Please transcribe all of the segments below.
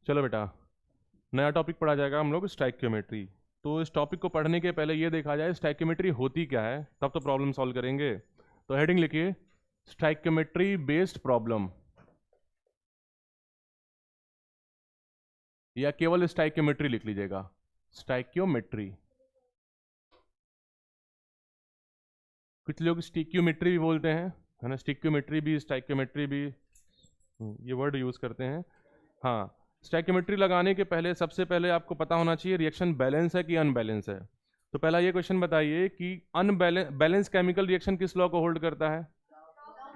चलो बेटा, नया टॉपिक पढ़ा जाएगा हम लोग, स्टोइकियोमेट्री। तो इस टॉपिक को पढ़ने के पहले ये देखा जाए स्टोइकियोमेट्री होती क्या है, तब तो प्रॉब्लम सॉल्व करेंगे। तो हेडिंग लिखिए, स्टोइकियोमेट्री बेस्ड प्रॉब्लम, या केवल स्टोइकियोमेट्री लिख लीजिएगा, स्टोइकियोमेट्री। कुछ लोग स्टिक्योमेट्री भी बोलते हैं, है ना, स्टिक्योमेट्री भी, स्टोइकियोमेट्री भी, ये वर्ड यूज करते हैं। हाँ, स्टोइकियोमेट्री लगाने के पहले सबसे पहले आपको पता होना चाहिए रिएक्शन बैलेंस है कि अनबैलेंस है। तो पहला ये क्वेश्चन बताइए कि बैलेंस केमिकल रिएक्शन किस लॉ को होल्ड करता है?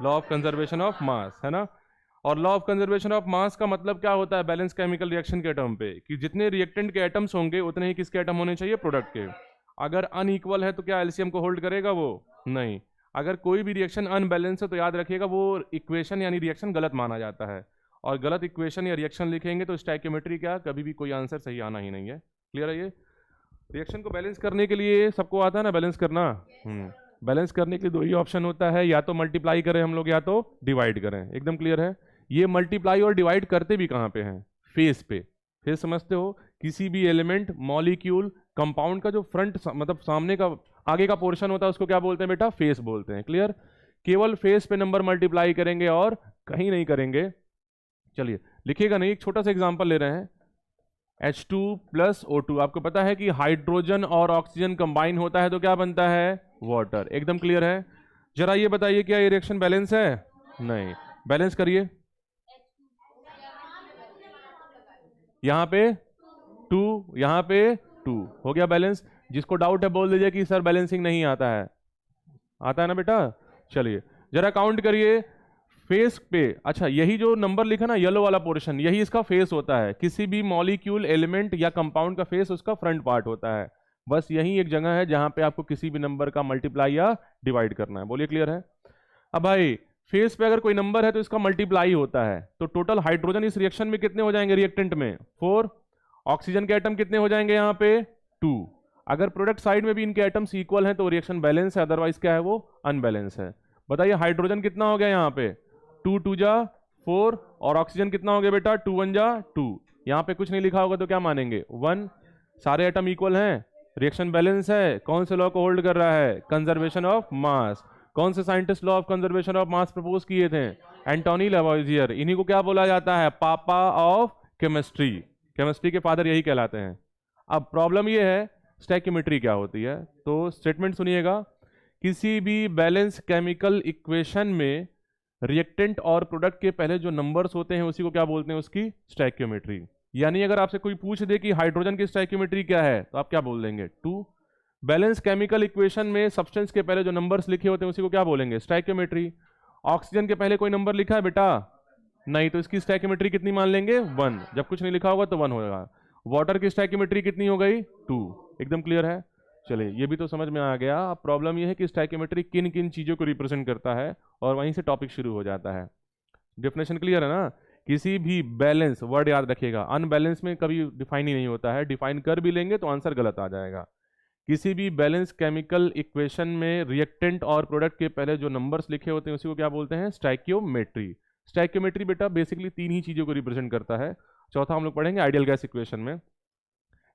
Law of conservation of mass, है ना। और law of conservation of mass का मतलब क्या होता है बैलेंस केमिकल रिएक्शन के टर्म पे, कि जितने रिएक्टेंट के एटम्स होंगे उतने ही किसके एटम होने चाहिए? प्रोडक्ट के। अगर अनइक्वल है तो क्या एलसीएम को होल्ड करेगा वो? नहीं। अगर कोई भी रिएक्शन अनबैलेंस है तो याद रखिएगा वो इक्वेशन यानी रिएक्शन गलत माना जाता है। और गलत इक्वेशन या रिएक्शन लिखेंगे तो स्टोइकियोमेट्री क्या, कभी भी कोई आंसर सही आना ही नहीं है। क्लियर है ये? रिएक्शन को बैलेंस करने के लिए सबको आता है ना बैलेंस करना। बैलेंस करने के लिए दो ही ऑप्शन होता है, या तो मल्टीप्लाई करें हम लोग या तो डिवाइड करें। एकदम क्लियर है? ये मल्टीप्लाई और डिवाइड करते भी कहाँ पे हैं? फेस पे। फेस समझते हो? किसी भी एलिमेंट, मॉलिक्यूल, कंपाउंड का जो फ्रंट मतलब सामने का आगे का पोर्शन होता है उसको क्या बोलते हैं बेटा? फेस बोलते हैं। क्लियर? केवल फेस पे नंबर मल्टीप्लाई करेंगे और कहीं नहीं करेंगे। चलिए लिखिएगा नहीं, एक छोटा सा एग्जांपल ले रहे हैं। H2 प्लस O2, आपको पता है कि हाइड्रोजन और ऑक्सीजन कंबाइन होता है तो क्या बनता है? वाटर। एकदम क्लियर है? जरा ये बताइए क्या ये रिएक्शन बैलेंस है? नहीं। बैलेंस करिए, यहां पे 2, यहां पे 2, हो गया बैलेंस। जिसको डाउट है बोल दीजिए कि सर बैलेंसिंग नहीं आता है। आता है ना बेटा? चलिए जरा काउंट करिए फेस पे। अच्छा, यही जो नंबर लिखा ना येलो वाला पोर्शन, यही इसका फेस होता है। किसी भी मॉलिक्यूल, एलिमेंट या कंपाउंड का फेस उसका फ्रंट पार्ट होता है। बस यही एक जगह है जहां पे आपको किसी भी नंबर का मल्टीप्लाई या डिवाइड करना है। बोलिए क्लियर है? अब भाई फेस पे अगर कोई नंबर है तो इसका मल्टीप्लाई होता है, तो टोटल हाइड्रोजन इस रिएक्शन में कितने हो जाएंगे रिएक्टेंट में? 4। ऑक्सीजन के एटम कितने हो जाएंगे यहाँ पे? 2। अगर प्रोडक्ट साइड में भी इनके एटम्स इक्वल हैं तो रिएक्शन बैलेंस है, अदरवाइज क्या है वो? अनबैलेंस है। बताइए हाइड्रोजन कितना हो गया यहाँ पे? 2 2 जा 4, और ऑक्सीजन कितना हो गया बेटा? 2 1 जा 2। यहाँ पे कुछ नहीं लिखा होगा तो क्या मानेंगे? 1। सारे एटम इक्वल हैं, रिएक्शन बैलेंस है। कौन से लॉ को होल्ड कर रहा है? Conservation of mass. कौन से scientist law of conservation of mass propose किए थे? एंटोनी लेवोइजियर। इन्हीं को क्या बोला जाता है? पापा ऑफ केमिस्ट्री। केमिस्ट्री के फादर यही कहलाते हैं। अब प्रॉब्लम ये है स्टोइकियोमेट्री क्या होती है। तो स्टेटमेंट सुनिएगा, किसी भी बैलेंस केमिकल इक्वेशन में रिएक्टेंट और प्रोडक्ट के पहले जो नंबर्स होते हैं उसी को क्या बोलते हैं? उसकी स्टोइकियोमेट्री। यानी अगर आपसे कोई पूछ दे कि हाइड्रोजन की स्टोइकियोमेट्री क्या है तो आप क्या बोल देंगे? 2। बैलेंस केमिकल इक्वेशन में सब्सटेंस के पहले जो नंबर्स लिखे होते हैं उसी को क्या बोलेंगे? स्टोइकियोमेट्री। ऑक्सीजन के पहले कोई नंबर लिखा है बेटा? नहीं, तो इसकी स्टोइकियोमेट्री कितनी मान लेंगे? 1। जब कुछ नहीं लिखा होगा तो 1 होगा। वाटर की स्टोइकियोमेट्री कितनी हो गई? 2। एकदम क्लियर है? चलिए ये भी तो समझ में आ गया। अब प्रॉब्लम ये है कि स्टोइकियोमेट्री किन किन चीजों को रिप्रेजेंट करता है, और वहीं से टॉपिक शुरू हो जाता है। डेफिनेशन क्लियर है ना? किसी भी बैलेंस, वर्ड याद रखिएगा, अनबैलेंस में कभी डिफाइन ही नहीं होता है, डिफाइन कर भी लेंगे तो आंसर गलत आ जाएगा। किसी भी बैलेंस केमिकल इक्वेशन में रिएक्टेंट और प्रोडक्ट के पहले जो नंबर्स लिखे होते हैं उसी को क्या बोलते हैं? स्टोइकियोमेट्री। स्टोइकियोमेट्री बेटा बेसिकली 3 ही चीजों को रिप्रेजेंट करता है। चौथा हम लोग पढ़ेंगे आइडियल गैस इक्वेशन में।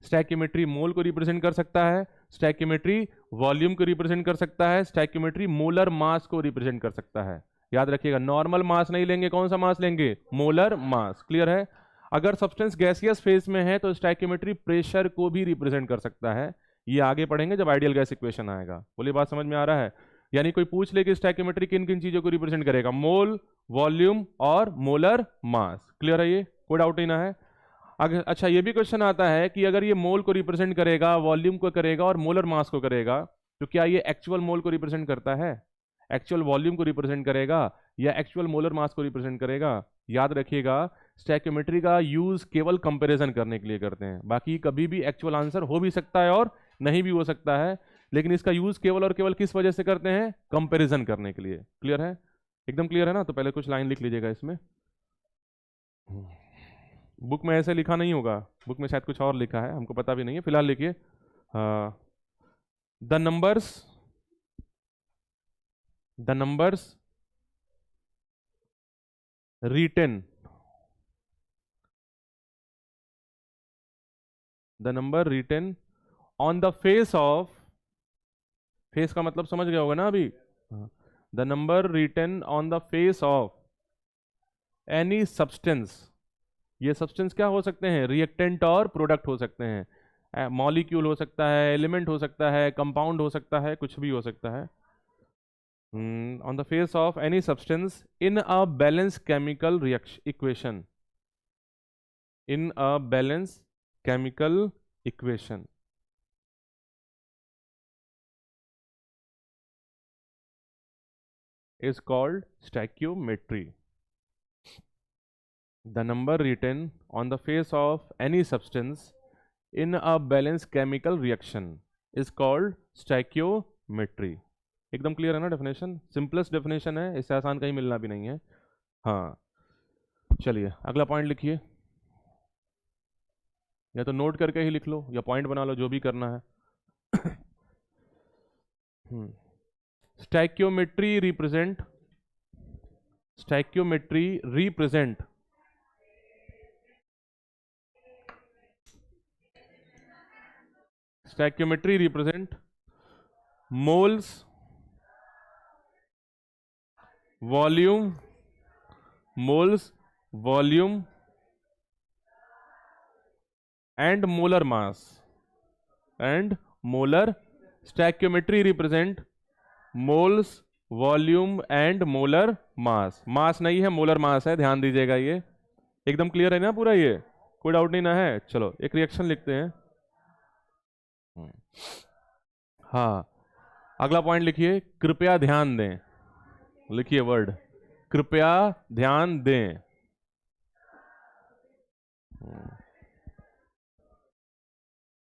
स्टोइकियोमेट्री मोल को रिप्रेजेंट कर सकता है, स्टोइकियोमेट्री वॉल्यूम को रिप्रेजेंट कर सकता है, स्टोइकियोमेट्री मोलर मास को रिप्रेजेंट कर सकता है। याद रखिएगा, नॉर्मल मास नहीं लेंगे, कौन सा मास लेंगे? Molar mass. क्लियर है? अगर सब्सटेंस गैसियस फेज में है तो स्टोइकियोमेट्री प्रेशर को भी रिप्रेजेंट कर सकता है। ये आगे पढ़ेंगे जब आइडियल गैस इक्वेशन आएगा। बोलिए बात समझ में आ रहा है? यानी कोई पूछ ले कि स्टोइकियोमेट्री किन किन चीजों को रिप्रेजेंट करेगा? मोल, वॉल्यूम और मोलर मास। क्लियर है? ये कोई डाउट नहीं ना है? अगर अच्छा ये भी क्वेश्चन आता है कि अगर ये मोल को रिप्रेजेंट करेगा, वॉल्यूम को करेगा और मोलर मास को करेगा, तो क्या ये एक्चुअल मोल को रिप्रेजेंट करता है, एक्चुअल वॉल्यूम को रिप्रेजेंट करेगा, या एक्चुअल मोलर मास को रिप्रेजेंट करेगा? याद रखिएगा, स्टोइकियोमेट्री का यूज केवल कंपैरिजन करने के लिए करते हैं। बाकी कभी भी एक्चुअल आंसर हो भी सकता है और नहीं भी हो सकता है, लेकिन इसका यूज केवल और केवल किस वजह से करते हैं? कंपैरिजन करने के लिए। क्लियर है? एकदम क्लियर है ना? तो पहले कुछ लाइन लिख लीजिएगा इसमें। बुक में ऐसे लिखा नहीं होगा, बुक में शायद कुछ और लिखा है, हमको पता भी नहीं है। फिलहाल लिखिए, the numbers written the number written on the face of, face का मतलब समझ गया होगा ना अभी, the number written on the face of any substance. ये सब्सटेंस क्या हो सकते हैं, रिएक्टेंट और प्रोडक्ट हो सकते हैं, मॉलिक्यूल हो सकता है, एलिमेंट हो सकता है, कंपाउंड हो सकता है, कुछ भी हो सकता है। On the face of any substance in a balance chemical reaction equation, in a balance chemical equation is called stoichiometry. The number written on the face of any substance in a balanced chemical reaction is called stoichiometry. एकदम clear है ना definition, simplest definition है, इससे आसान कहीं मिलना भी नहीं है। हाँ, चलिए अगला पॉइंट लिखिए, या तो नोट करके ही लिख लो या पॉइंट बना लो, जो भी करना है। Stoichiometry represent, stoichiometry represent stoichiometry represent moles, volume, moles, volume and molar mass, and molar, stoichiometry represent moles, volume and molar mass. Mass नहीं है, मोलर मास है, ध्यान दीजिएगा। ये एकदम क्लियर है ना पूरा, ये कोई डाउट नहीं ना है। चलो एक रिएक्शन लिखते हैं। हाँ, अगला पॉइंट लिखिए, कृपया ध्यान दें। लिखिए वर्ड, कृपया ध्यान दें।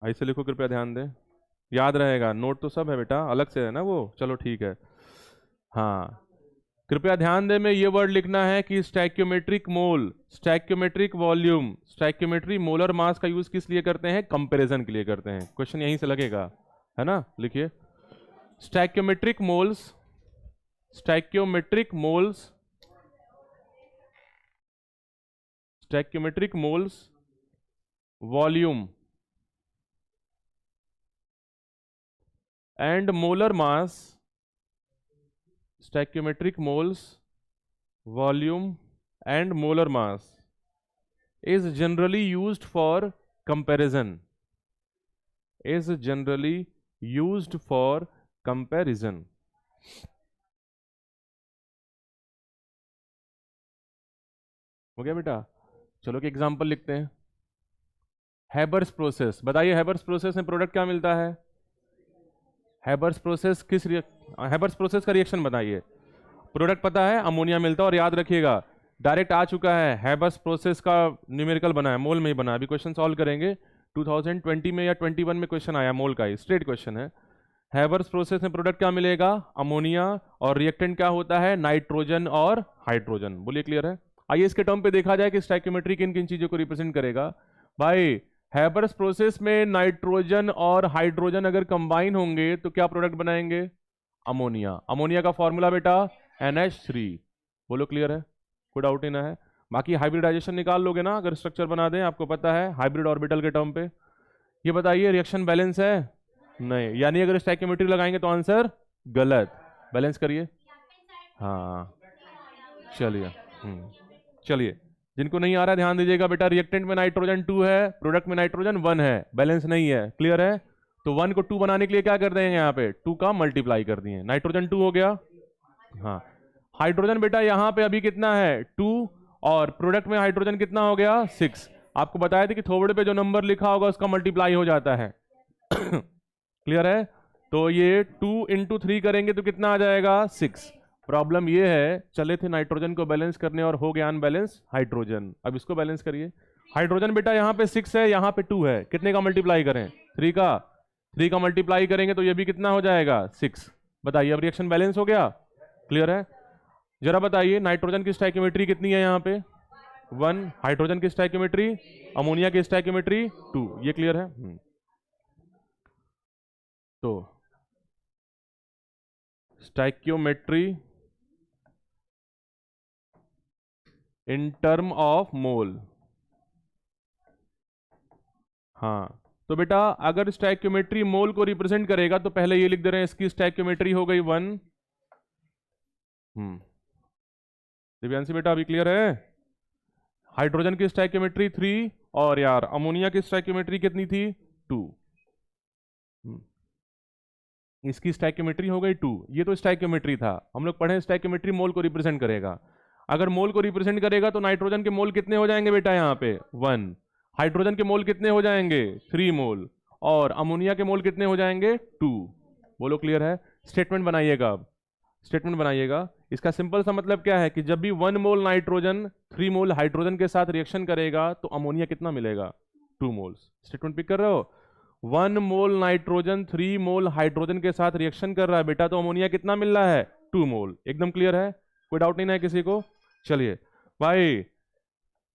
ऐसे लिखो, कृपया ध्यान दें, याद रहेगा। नोट तो सब है बेटा, अलग से है ना वो, चलो ठीक है। हाँ, कृपया ध्यान दें में ये वर्ड लिखना है कि स्टैक्योमेट्रिक मोल, स्टैक्योमेट्रिक वॉल्यूम, स्टैक्योमेट्री मोलर मास का यूज किस लिए करते हैं, कंपैरिजन के लिए करते हैं। क्वेश्चन यहीं से लगेगा, है ना। लिखिए stoichiometric moles, stoichiometric moles, stoichiometric moles, volume and molar mass, stoichiometric moles, volume and molar mass is generally used for comparison, is generally used for comparison। हो गया बेटा। चलो कि एग्जांपल लिखते हैं। हैबर्स प्रोसेस, बताइए हैबर्स प्रोसेस में product क्या मिलता है। हैबर्स प्रोसेस किस हैबर्स प्रोसेस का रिएक्शन बताइए। प्रोडक्ट पता है, अमोनिया मिलता है। और याद रखिएगा डायरेक्ट आ चुका है, हैबर्स प्रोसेस का न्यूमेरिकल बना है, मोल में ही बना है। अभी क्वेश्चन सॉल्व करेंगे, 2020 में या 21 में क्वेश्चन आया मोल का ही, स्ट्रेट क्वेश्चन है। हैबर्स प्रोसेस में प्रोडक्ट क्या मिलेगा, अमोनिया, और रिएक्टेंट क्या होता है, नाइट्रोजन और हाइड्रोजन। बोलिए क्लियर है। आइए इसके टर्म पे देखा जाए कि स्टैक्योमेट्री किन किन चीजों को रिप्रेजेंट करेगा। भाई हैबर्स प्रोसेस में नाइट्रोजन और हाइड्रोजन अगर कंबाइन होंगे तो क्या प्रोडक्ट बनाएंगे, अमोनिया। अमोनिया का फॉर्मूला बेटा NH3। बोलो क्लियर है, कोई डाउट नहीं ना है। बाकी हाइब्रिडाइजेशन निकाल लोगे ना अगर स्ट्रक्चर बना दें, आपको पता है हाइब्रिड ऑर्बिटल के टर्म पे। ये बताइए रिएक्शन बैलेंस है, नहीं, यानी अगर स्टैक्योमेट्री लगाएंगे तो आंसर गलत। बैलेंस करिए। हाँ चलिए, चलिए जिनको नहीं आ रहा है ध्यान दीजिएगा बेटा। रिएक्टेंट में नाइट्रोजन 2 है, प्रोडक्ट में नाइट्रोजन 1 है, बैलेंस नहीं है। क्लियर है। तो 1 को 2 बनाने के लिए क्या कर देंगे, यहाँ पे 2 का मल्टीप्लाई कर दिए, नाइट्रोजन 2 हो गया। हाँ, हाइड्रोजन बेटा यहाँ पे अभी कितना है 2, और प्रोडक्ट में हाइड्रोजन कितना हो गया 6। आपको बताया था कि थोबड़े पे जो नंबर लिखा होगा उसका मल्टीप्लाई हो जाता है। क्लियर है। तो ये 2 इंटू 3 करेंगे तो कितना आ जाएगा 6। प्रॉब्लम ये है, चले थे नाइट्रोजन को बैलेंस करने और हो गया अनबैलेंस हाइड्रोजन। अब इसको बैलेंस करिए। हाइड्रोजन बेटा यहाँ पे 6 है, यहाँ पे 2 है, कितने का मल्टीप्लाई करें 3 का। 3 का मल्टीप्लाई करेंगे तो ये भी कितना हो जाएगा 6। बताइए अब रिएक्शन बैलेंस हो गया। क्लियर है। जरा बताइए नाइट्रोजन की स्टैक्योमेट्री कितनी है यहाँ पे 1, हाइड्रोजन की स्टैक्योमेट्री, अमोनिया की स्टैक्योमेट्री 2। ये क्लियर है। तो स्टैक्योमेट्री इन टर्म ऑफ मोल, हाँ तो बेटा अगर स्टोइकियोमेट्री मोल को रिप्रेजेंट करेगा तो पहले ये लिख दे रहे हैं, इसकी स्टोइकियोमेट्री हो गई 1। दिव्यांशी बेटा अभी क्लियर है? हाइड्रोजन की स्टोइकियोमेट्री 3 और यार अमोनिया की स्टोइकियोमेट्री कितनी थी? 2। इसकी स्टोइकियोमेट्री हो गई 2। ये तो स्टोइकियोमेट्री था, हम लोग पढ़े स्टोइकियोमेट्री मोल को रिप्रेजेंट करेगा। अगर मोल को रिप्रेजेंट करेगा तो नाइट्रोजन के मोल कितने हो जाएंगे बेटा? यहाँ पे 1। हाइड्रोजन के मोल कितने हो जाएंगे? 3 मोल। और अमोनिया के मोल कितने हो जाएंगे? 2। बोलो क्लियर है? स्टेटमेंट बनाइएगा, अब स्टेटमेंट बनाइएगा। इसका सिंपल सा मतलब क्या है कि जब भी 1 मोल नाइट्रोजन 3 मोल हाइड्रोजन के साथ रिएक्शन करेगा तो अमोनिया कितना मिलेगा? 2 मोल्स। स्टेटमेंट पिक कर रहे हो? 1 मोल नाइट्रोजन 3 मोल हाइड्रोजन के साथ रिएक्शन कर रहा है बेटा, तो अमोनिया कितना मिल रहा है? 2 मोल। एकदम क्लियर है? कोई डाउट नहीं ना है किसी को? चलिए भाई,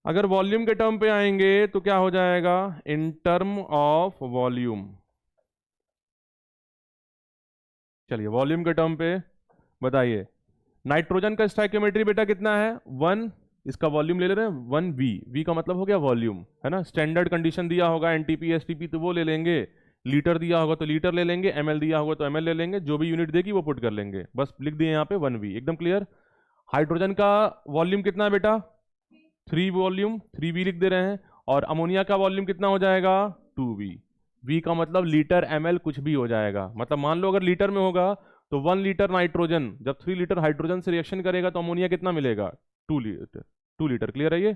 अगर वॉल्यूम के टर्म पे आएंगे तो क्या हो जाएगा? In term of volume. चलिए वॉल्यूम के टर्म पे बताइए, नाइट्रोजन का स्टोइकियोमेट्री बेटा कितना है? 1। इसका वॉल्यूम ले रहे हैं 1V। V का मतलब हो गया वॉल्यूम, है ना? स्टैंडर्ड कंडीशन दिया होगा एनटीपी एसटीपी तो वो ले लेंगे, लीटर दिया होगा तो लीटर ले लेंगे, ml दिया होगा तो ml ले लेंगे, जो भी यूनिट देगी वो पुट कर लेंगे। बस लिख दिए यहाँ पे 1V। एकदम क्लियर? हाइड्रोजन का वॉल्यूम कितना है बेटा? 3 वॉल्यूम, 3V लिख दे रहे हैं। और अमोनिया का वॉल्यूम कितना हो जाएगा? 2V। V का मतलब लीटर ml कुछ भी हो जाएगा। मतलब मान लो अगर लीटर में होगा तो 1 लीटर नाइट्रोजन जब 3 लीटर हाइड्रोजन से रिएक्शन करेगा तो अमोनिया कितना मिलेगा? 2 लीटर। 2 लीटर। क्लियर है ये?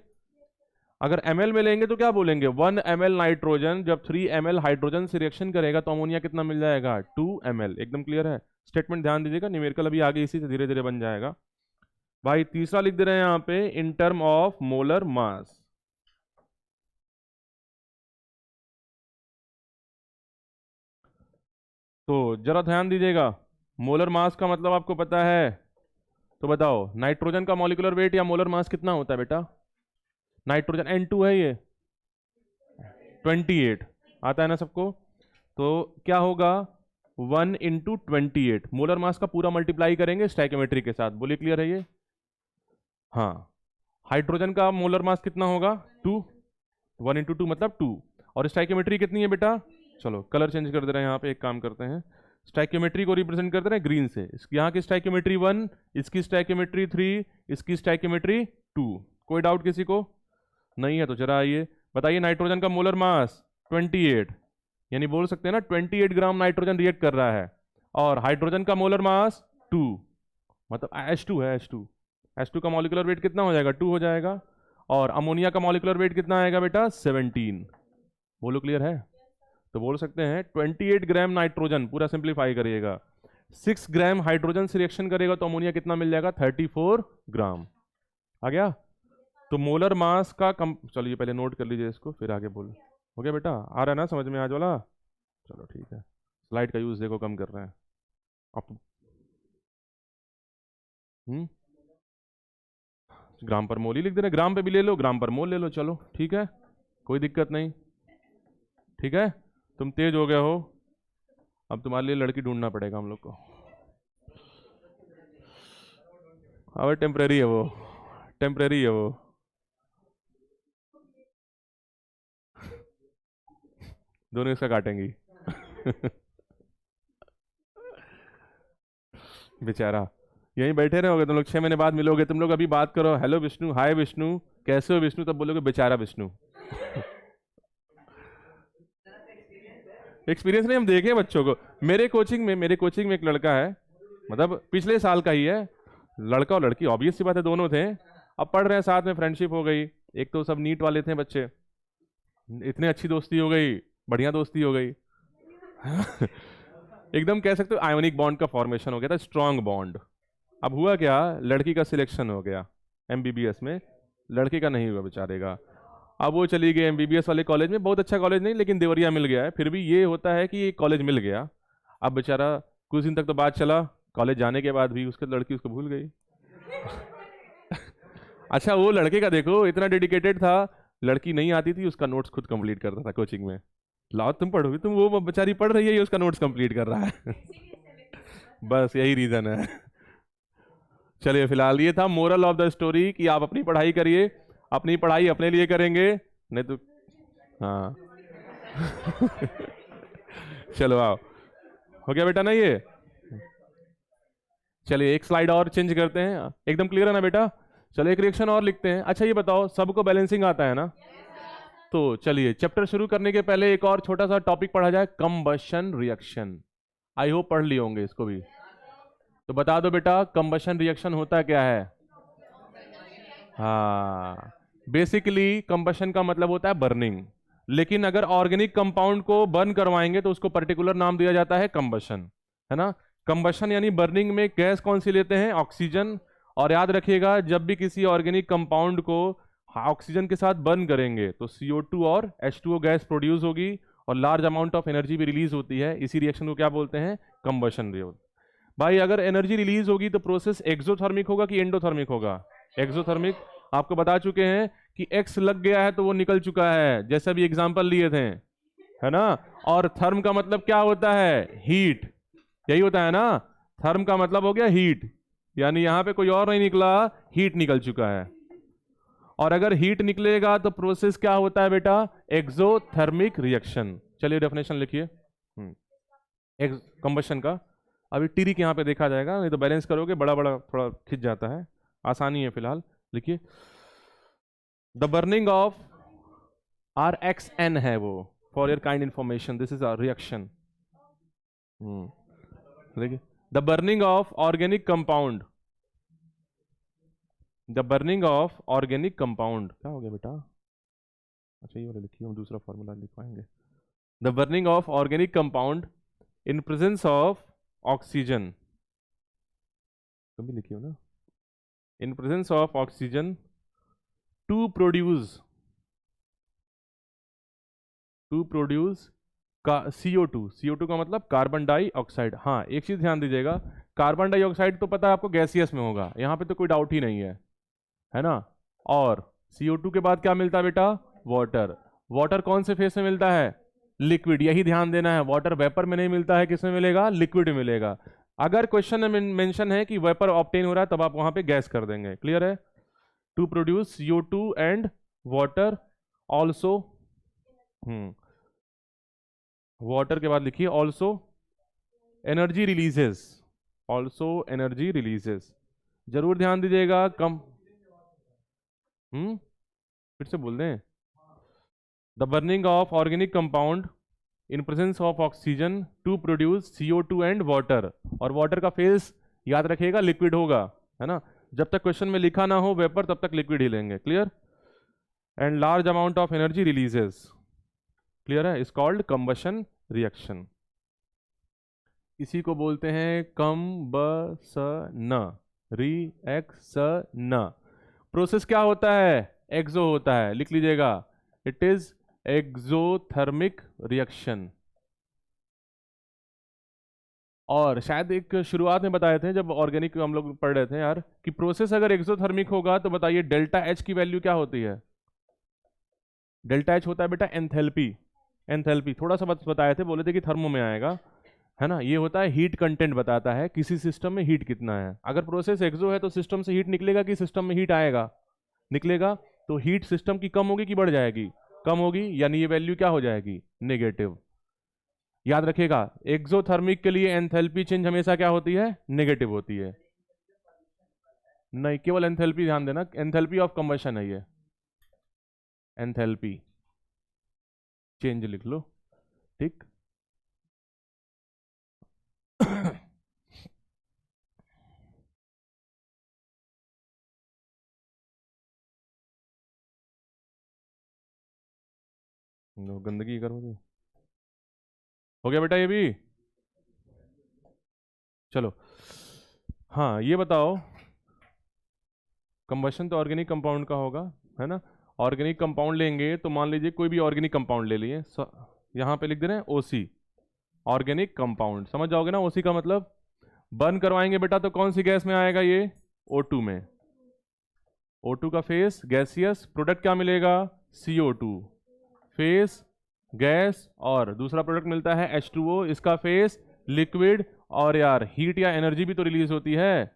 अगर ml में लेंगे तो क्या बोलेंगे? 1 ml नाइट्रोजन जब 3 ml हाइड्रोजन से रिएक्शन करेगा तो अमोनिया कितना मिल जाएगा? 2 ml। एकदम क्लियर है? स्टेटमेंट ध्यान दीजिएगा, न्यूमेरिकल अभी आगे इसी से धीरे धीरे बन जाएगा। भाई तीसरा लिख दे रहे हैं यहाँ पे, in term of molar mass. तो जरा ध्यान दीजिएगा, मोलर मास का मतलब आपको पता है? तो बताओ नाइट्रोजन का मॉलिक्यूलर वेट या मोलर मास कितना होता है बेटा? नाइट्रोजन N2 है, ये 28 आता है ना सबको? तो क्या होगा? 1 इंटू 28 मोलर मास का पूरा मल्टीप्लाई करेंगे स्टोइकियोमेट्री के साथ। बोलिए क्लियर है ये? हाँ। हाइड्रोजन का मोलर मास कितना होगा? 2। 1 इंटू 2 मतलब 2। और स्टोइकियोमेट्री कितनी है बेटा? चलो कलर चेंज कर दे रहे हैं, यहाँ पे एक काम करते हैं, स्टोइकियोमेट्री को रिप्रेजेंट कर दे रहे हैं ग्रीन से। यहाँ की स्टोइकियोमेट्री 1, इसकी स्टोइकियोमेट्री 3, इसकी स्टोइकियोमेट्री 2। कोई डाउट किसी को? नहीं है तो जरा आइए बताइए, नाइट्रोजन का मोलर मास 28, यानी बोल सकते हैं ना 28 ग्राम नाइट्रोजन रिएक्ट कर रहा है। और हाइड्रोजन का मोलर मास 2, मतलब H2 है, H2 का मॉलिक्यूलर वेट कितना हो जाएगा? 2 हो जाएगा। और अमोनिया का मॉलिक्यूलर वेट कितना आएगा बेटा? 17। बोलो क्लियर है? तो बोल सकते हैं 28 ग्राम नाइट्रोजन, पूरा सिंप्लीफाई करिएगा, 6 ग्राम हाइड्रोजन से रिएक्शन करेगा तो अमोनिया कितना मिल जाएगा? 34 ग्राम। आ गया? तो मोलर मास का चलिए पहले नोट कर लीजिए इसको, फिर आगे बोलो। हो गया बेटा? आ रहा है ना समझ में आज वाला? चलो ठीक है। स्लाइड का यूज देखो कम कर रहे हैं आप। ग्राम पर मोल ही लिख दे रहे हैं, ग्राम पे भी ले लो, ग्राम पर मोल ले लो, चलो ठीक है, कोई दिक्कत नहीं। ठीक है, तुम तेज हो गए हो, अब तुम्हारे लिए लड़की ढूंढना पड़ेगा हम लोग को। अब टेम्परेरी है वो, टेम्परेरी है वो। दोनों इसका काटेंगी। बेचारा यहीं बैठे रहोगे तुम लोग, 6 महीने बाद मिलोगे तुम लोग, अभी बात करो, हेलो विष्णु, हाय विष्णु, कैसे हो विष्णु, तब बोलोगे बेचारा विष्णु। एक्सपीरियंस नहीं, हम देखे बच्चों को। मेरे कोचिंग में एक लड़का है, मतलब पिछले साल का ही है, लड़का और लड़की ऑब्वियस सी बात है दोनों थे, अब पढ़ रहे हैं साथ में, फ्रेंडशिप हो गई। एक तो सब नीट वाले थे बच्चे, इतनी अच्छी दोस्ती हो गई, बढ़िया दोस्ती हो गई। एकदम कह सकते हो आयोनिक बॉन्ड का फॉर्मेशन हो गया था, स्ट्रॉन्ग बॉन्ड। अब हुआ क्या, लड़की का सिलेक्शन हो गया MBBS में, लड़के का नहीं हुआ बेचारे का। अब वो चली गई MBBS वाले कॉलेज में, बहुत अच्छा कॉलेज नहीं लेकिन देवरिया मिल गया है, फिर भी ये होता है कि ये कॉलेज मिल गया। अब बेचारा कुछ दिन तक तो बात चला, कॉलेज जाने के बाद भी उसके लड़की उसको भूल गई। अच्छा वो लड़के का देखो, इतना डेडिकेटेड था, लड़की नहीं आती थी, उसका नोट्स खुद कंप्लीट करता था कोचिंग में। लाओ तुम पढ़ोगे, तुम, वो बेचारी पढ़ रही है, ये उसका नोट्स कंप्लीट कर रहा है। बस यही रीजन है। चलिए फिलहाल ये था मोरल ऑफ द स्टोरी कि आप अपनी पढ़ाई करिए, अपनी पढ़ाई अपने लिए करेंगे, नहीं तो हाँ चलो आओ, हो गया बेटा ना ये। चलिए एक स्लाइड और चेंज करते हैं, एकदम क्लियर है ना बेटा। चलो एक रिएक्शन और लिखते हैं। अच्छा ये बताओ, सबको बैलेंसिंग आता है ना? तो चलिए चैप्टर शुरू करने के पहले एक और छोटा सा टॉपिक पढ़ा जाए, कंबशन रिएक्शन। आई होप पढ़ लिए होंगे इसको भी। तो बता दो बेटा, कंबशन रिएक्शन होता क्या है? हाँ, बेसिकली कंबशन का मतलब होता है बर्निंग, लेकिन अगर ऑर्गेनिक कंपाउंड को बर्न करवाएंगे तो उसको पर्टिकुलर नाम दिया जाता है कंबशन, है ना। कंबशन यानी बर्निंग में गैस कौन सी लेते हैं? ऑक्सीजन। और याद रखिएगा, जब भी किसी ऑर्गेनिक कंपाउंड को ऑक्सीजन के साथ बर्न करेंगे तो CO2 और H2O गैस प्रोड्यूस होगी और लार्ज अमाउंट ऑफ एनर्जी भी रिलीज होती है। इसी रिएक्शन को क्या बोलते हैं? Combustion reaction. भाई अगर एनर्जी रिलीज होगी तो प्रोसेस एक्सोथर्मिक होगा कि एंडोथर्मिक होगा? एक्सोथर्मिक। आपको बता चुके हैं कि एक्स लग गया है तो वो निकल चुका है, जैसे भी एग्जांपल लिए थे, है ना। और थर्म का मतलब क्या होता है? हीट, यही होता है ना। थर्म का मतलब हो गया हीट, यानी यहां पे कोई और नहीं निकला, हीट निकल चुका है। और अगर हीट निकलेगा तो प्रोसेस क्या होता है बेटा? Exothermic reaction. चलिए डेफिनेशन लिखिए कंबशन का। अभी टिरिक यहाँ पे देखा जाएगा, नहीं तो बैलेंस करोगे बड़ा बड़ा थोड़ा खिंच जाता है, आसानी है फिलहाल। लिखिए द बर्निंग ऑफ RXN है वो, for your kind information, this is a reaction. देखिए the burning of organic compound, the burning of organic compound, क्या हो गया बेटा? अच्छा ये वाला लिखिए, हम दूसरा फॉर्मूला लिख पाएंगे। The burning of organic compound in presence of oxygen, तुम भी लिखिए ना, in presence of oxygen to produce का CO2 का मतलब कार्बन डाइऑक्साइड। हाँ एक चीज ध्यान दीजिएगा, कार्बन डाइऑक्साइड तो पता है आपको गैसियस में होगा, यहां पे तो कोई डाउट ही नहीं है ना। और CO2 के बाद क्या मिलता है बेटा? वाटर। वाटर कौन से फेस में मिलता है? लिक्विड, यही ध्यान देना है, वाटर वेपर में नहीं मिलता है, किस में मिलेगा? लिक्विड में मिलेगा। अगर क्वेश्चन में मेंशन है कि वेपर ऑब्टेन हो रहा है तब आप वहां पे गैस कर देंगे, क्लियर है। To produce CO2 and water also, water के बाद लिखिए also energy releases, also energy releases. जरूर ध्यान दीजिएगा। कम फिर से बोल दें, the burning of organic compound in presence of oxygen to produce CO2 and water. और वाटर का फेस याद रखिएगा लिक्विड होगा, है ना। जब तक क्वेश्चन में लिखा ना हो वेपर तब तक लिक्विड ही लेंगे, clear. And large amount of energy releases, clear है, इज कॉल्ड कंबशन रिएक्शन। इसी को बोलते हैं कंबसन रिएक्शन। प्रोसेस क्या होता है? एक्सो होता है, लिख लीजिएगा, इट इज एक्सोथर्मिक रिएक्शन। और शायद एक शुरुआत में बताए थे जब ऑर्गेनिक हम लोग पढ़ रहे थे यार, कि प्रोसेस अगर एक्सोथर्मिक होगा तो बताइए डेल्टा H की वैल्यू क्या होती है? डेल्टा H होता है बेटा एंथैल्पी। एंथैल्पी थोड़ा सा बताए थे, बोले थे कि थर्मो में आएगा, है ना। ये होता है हीट कंटेंट, बताता है किसी सिस्टम में हीट कितना है। अगर प्रोसेस एक्सो है तो सिस्टम से हीट निकलेगा कि सिस्टम में हीट आएगा? निकलेगा। तो हीट सिस्टम की कम होगी कि बढ़ जाएगी? कम होगी, यानी ये वैल्यू क्या हो जाएगी? नेगेटिव। याद रखिएगा एक्सोथर्मिक के लिए एंथैल्पी चेंज हमेशा क्या होती है? नेगेटिव होती है। नहीं, केवल एंथैल्पी ध्यान देना, एंथैल्पी ऑफ कंबशन है ये, एंथैल्पी चेंज लिख लो, ठीक। गंदगी करो तो हो गया बेटा ये भी। चलो हाँ ये बताओ, कंबशन तो ऑर्गेनिक कंपाउंड का होगा, है ना। ऑर्गेनिक कंपाउंड लेंगे तो मान लीजिए कोई भी ऑर्गेनिक कंपाउंड ले लिए, यहाँ पे लिख दे रहे हैं OC, ऑर्गेनिक कंपाउंड, समझ जाओगे ना। OC का मतलब बर्न करवाएंगे बेटा तो कौन सी गैस में आएगा? ये O2 में। O2 का फेस गैसियस, प्रोडक्ट क्या मिलेगा? CO2 फेस गैस, और दूसरा प्रोडक्ट मिलता है H2O, इसका फेस लिक्विड। और यार हीट या एनर्जी भी तो रिलीज होती है।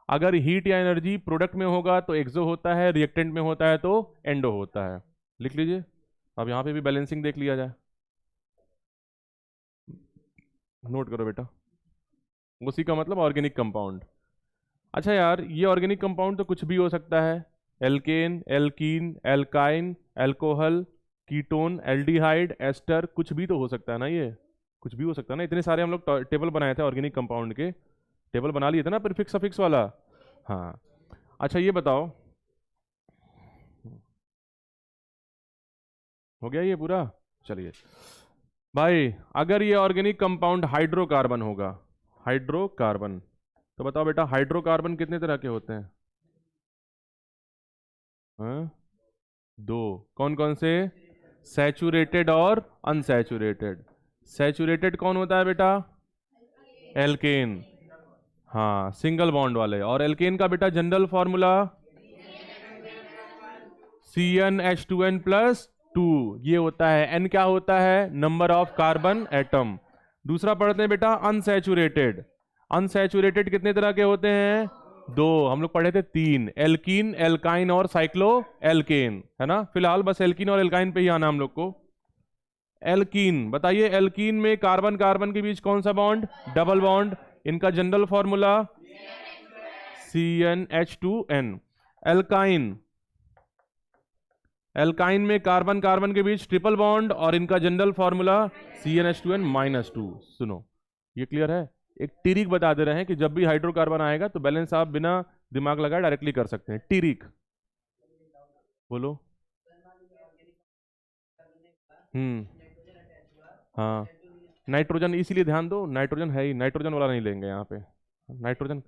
अगर हीट या एनर्जी प्रोडक्ट में होगा तो एक्सो होता है, रिएक्टेंट में होता है तो एंडो होता है, लिख लीजिए। अब यहाँ पे भी बैलेंसिंग देख लिया जाए। नोट करो बेटा, उसी का मतलब ऑर्गेनिक कंपाउंड। अच्छा यार, ये ऑर्गेनिक कंपाउंड तो कुछ भी हो सकता है, alkane, alkene, alkyne, alcohol, ketone, aldehyde, ester, कुछ भी तो हो सकता है ना, ये कुछ भी हो सकता है ना। इतने सारे हम लोग टेबल बनाए थे ऑर्गेनिक कंपाउंड के, टेबल बना लिए थे ना प्रीफिक्स सफिक्स वाला। हाँ, अच्छा ये बताओ, हो गया ये पूरा? चलिए भाई, अगर ये ऑर्गेनिक कंपाउंड हाइड्रोकार्बन होगा, हाइड्रोकार्बन, तो बताओ बेटा हाइड्रोकार्बन कितने तरह के होते हैं? हाँ? दो। कौन कौन से? सैचुरेटेड और अनसैचुरेटेड। सैचुरेटेड कौन होता है बेटा? एल्केन। हाँ, सिंगल बॉन्ड वाले। और एल्केन का बेटा जनरल फॉर्मूला CnH2n+2, ये होता है। N क्या होता है? Number of carbon atom. दूसरा पढ़ते हैं बेटा अनसैचुरेटेड। अनसैचुरेटेड कितने तरह के होते हैं? दो। हम लोग पढ़े थे तीन, एल्कीन, एल्काइन और साइक्लो एल्केन, है ना। फिलहाल बस एल्कीन और एल्काइन पे ही आना हम लोग को। एल्कीन, बताइए एल्कीन में कार्बन कार्बन के बीच कौन सा बॉन्ड? Double bond. इनका general formula CnH2n। Alkyne, alkyne में कार्बन कार्बन के बीच ट्रिपल बॉन्ड और इनका जनरल फॉर्मूला CnH2n-2। सुनो, ये क्लियर है? एक टिरिक बता दे रहे हैं कि जब भी हाइड्रोकार्बन आएगा तो बैलेंस आप बिना दिमाग लगाए डायरेक्टली कर सकते हैं। टिरिक बोलो। हम्म। हाँ, नाइट्रोजन, इसीलिए ध्यान दो, नाइट्रोजन है ही, नाइट्रोजन वाला नहीं लेंगे यहाँ पे, नाइट्रोजन।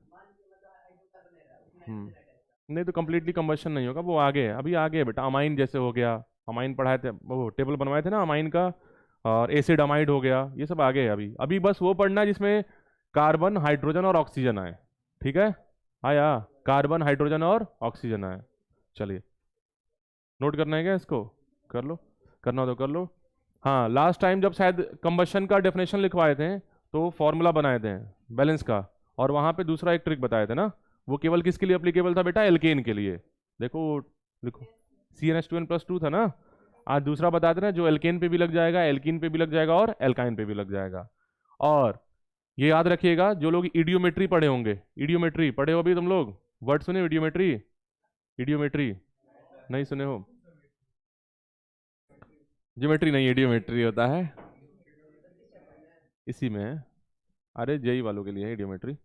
नहीं तो कंप्लीटली कंबशन नहीं होगा, वो आगे है, अभी आगे है बेटा। अमाइन जैसे हो गया, अमाइन पढ़ाए थे, वो टेबल बनवाए थे ना अमाइन का। और एसिड अमाइड हो गया, ये सब आगे है। अभी अभी बस वो पढ़ना है जिसमें कार्बन हाइड्रोजन और ऑक्सीजन आए। ठीक है, आया? कार्बन हाइड्रोजन और ऑक्सीजन आए। चलिए, नोट करना है क्या इसको? कर लो, करना हो तो कर लो। हाँ, लास्ट टाइम जब शायद कंबशन का डेफिनेशन लिखवाए थे तो फॉर्मूला बनाए थे बैलेंस का, और वहाँ पे दूसरा एक ट्रिक बताए थे ना, वो केवल किसके लिए अप्लीकेबल था बेटा? एल्केन के लिए। देखो, लिखो, CnH2n+2 था ना। आज दूसरा बता देना जो एल्केन पे भी लग जाएगा, एल्कीन पे भी लग जाएगा और एल्काइन पे भी लग जाएगा। और ये याद रखिएगा, जो लोग इडियोमेट्री पढ़े होंगे, इडियोमेट्री पढ़े हो अभी तुम लोग? वर्ड सुने इडियोमेट्री? इडियोमेट्री नहीं सुने हो? ज्योमेट्री नहीं, इडियोमेट्री होता है इसी में है। अरे जेई वालों के लिए है इडियोमेट्री।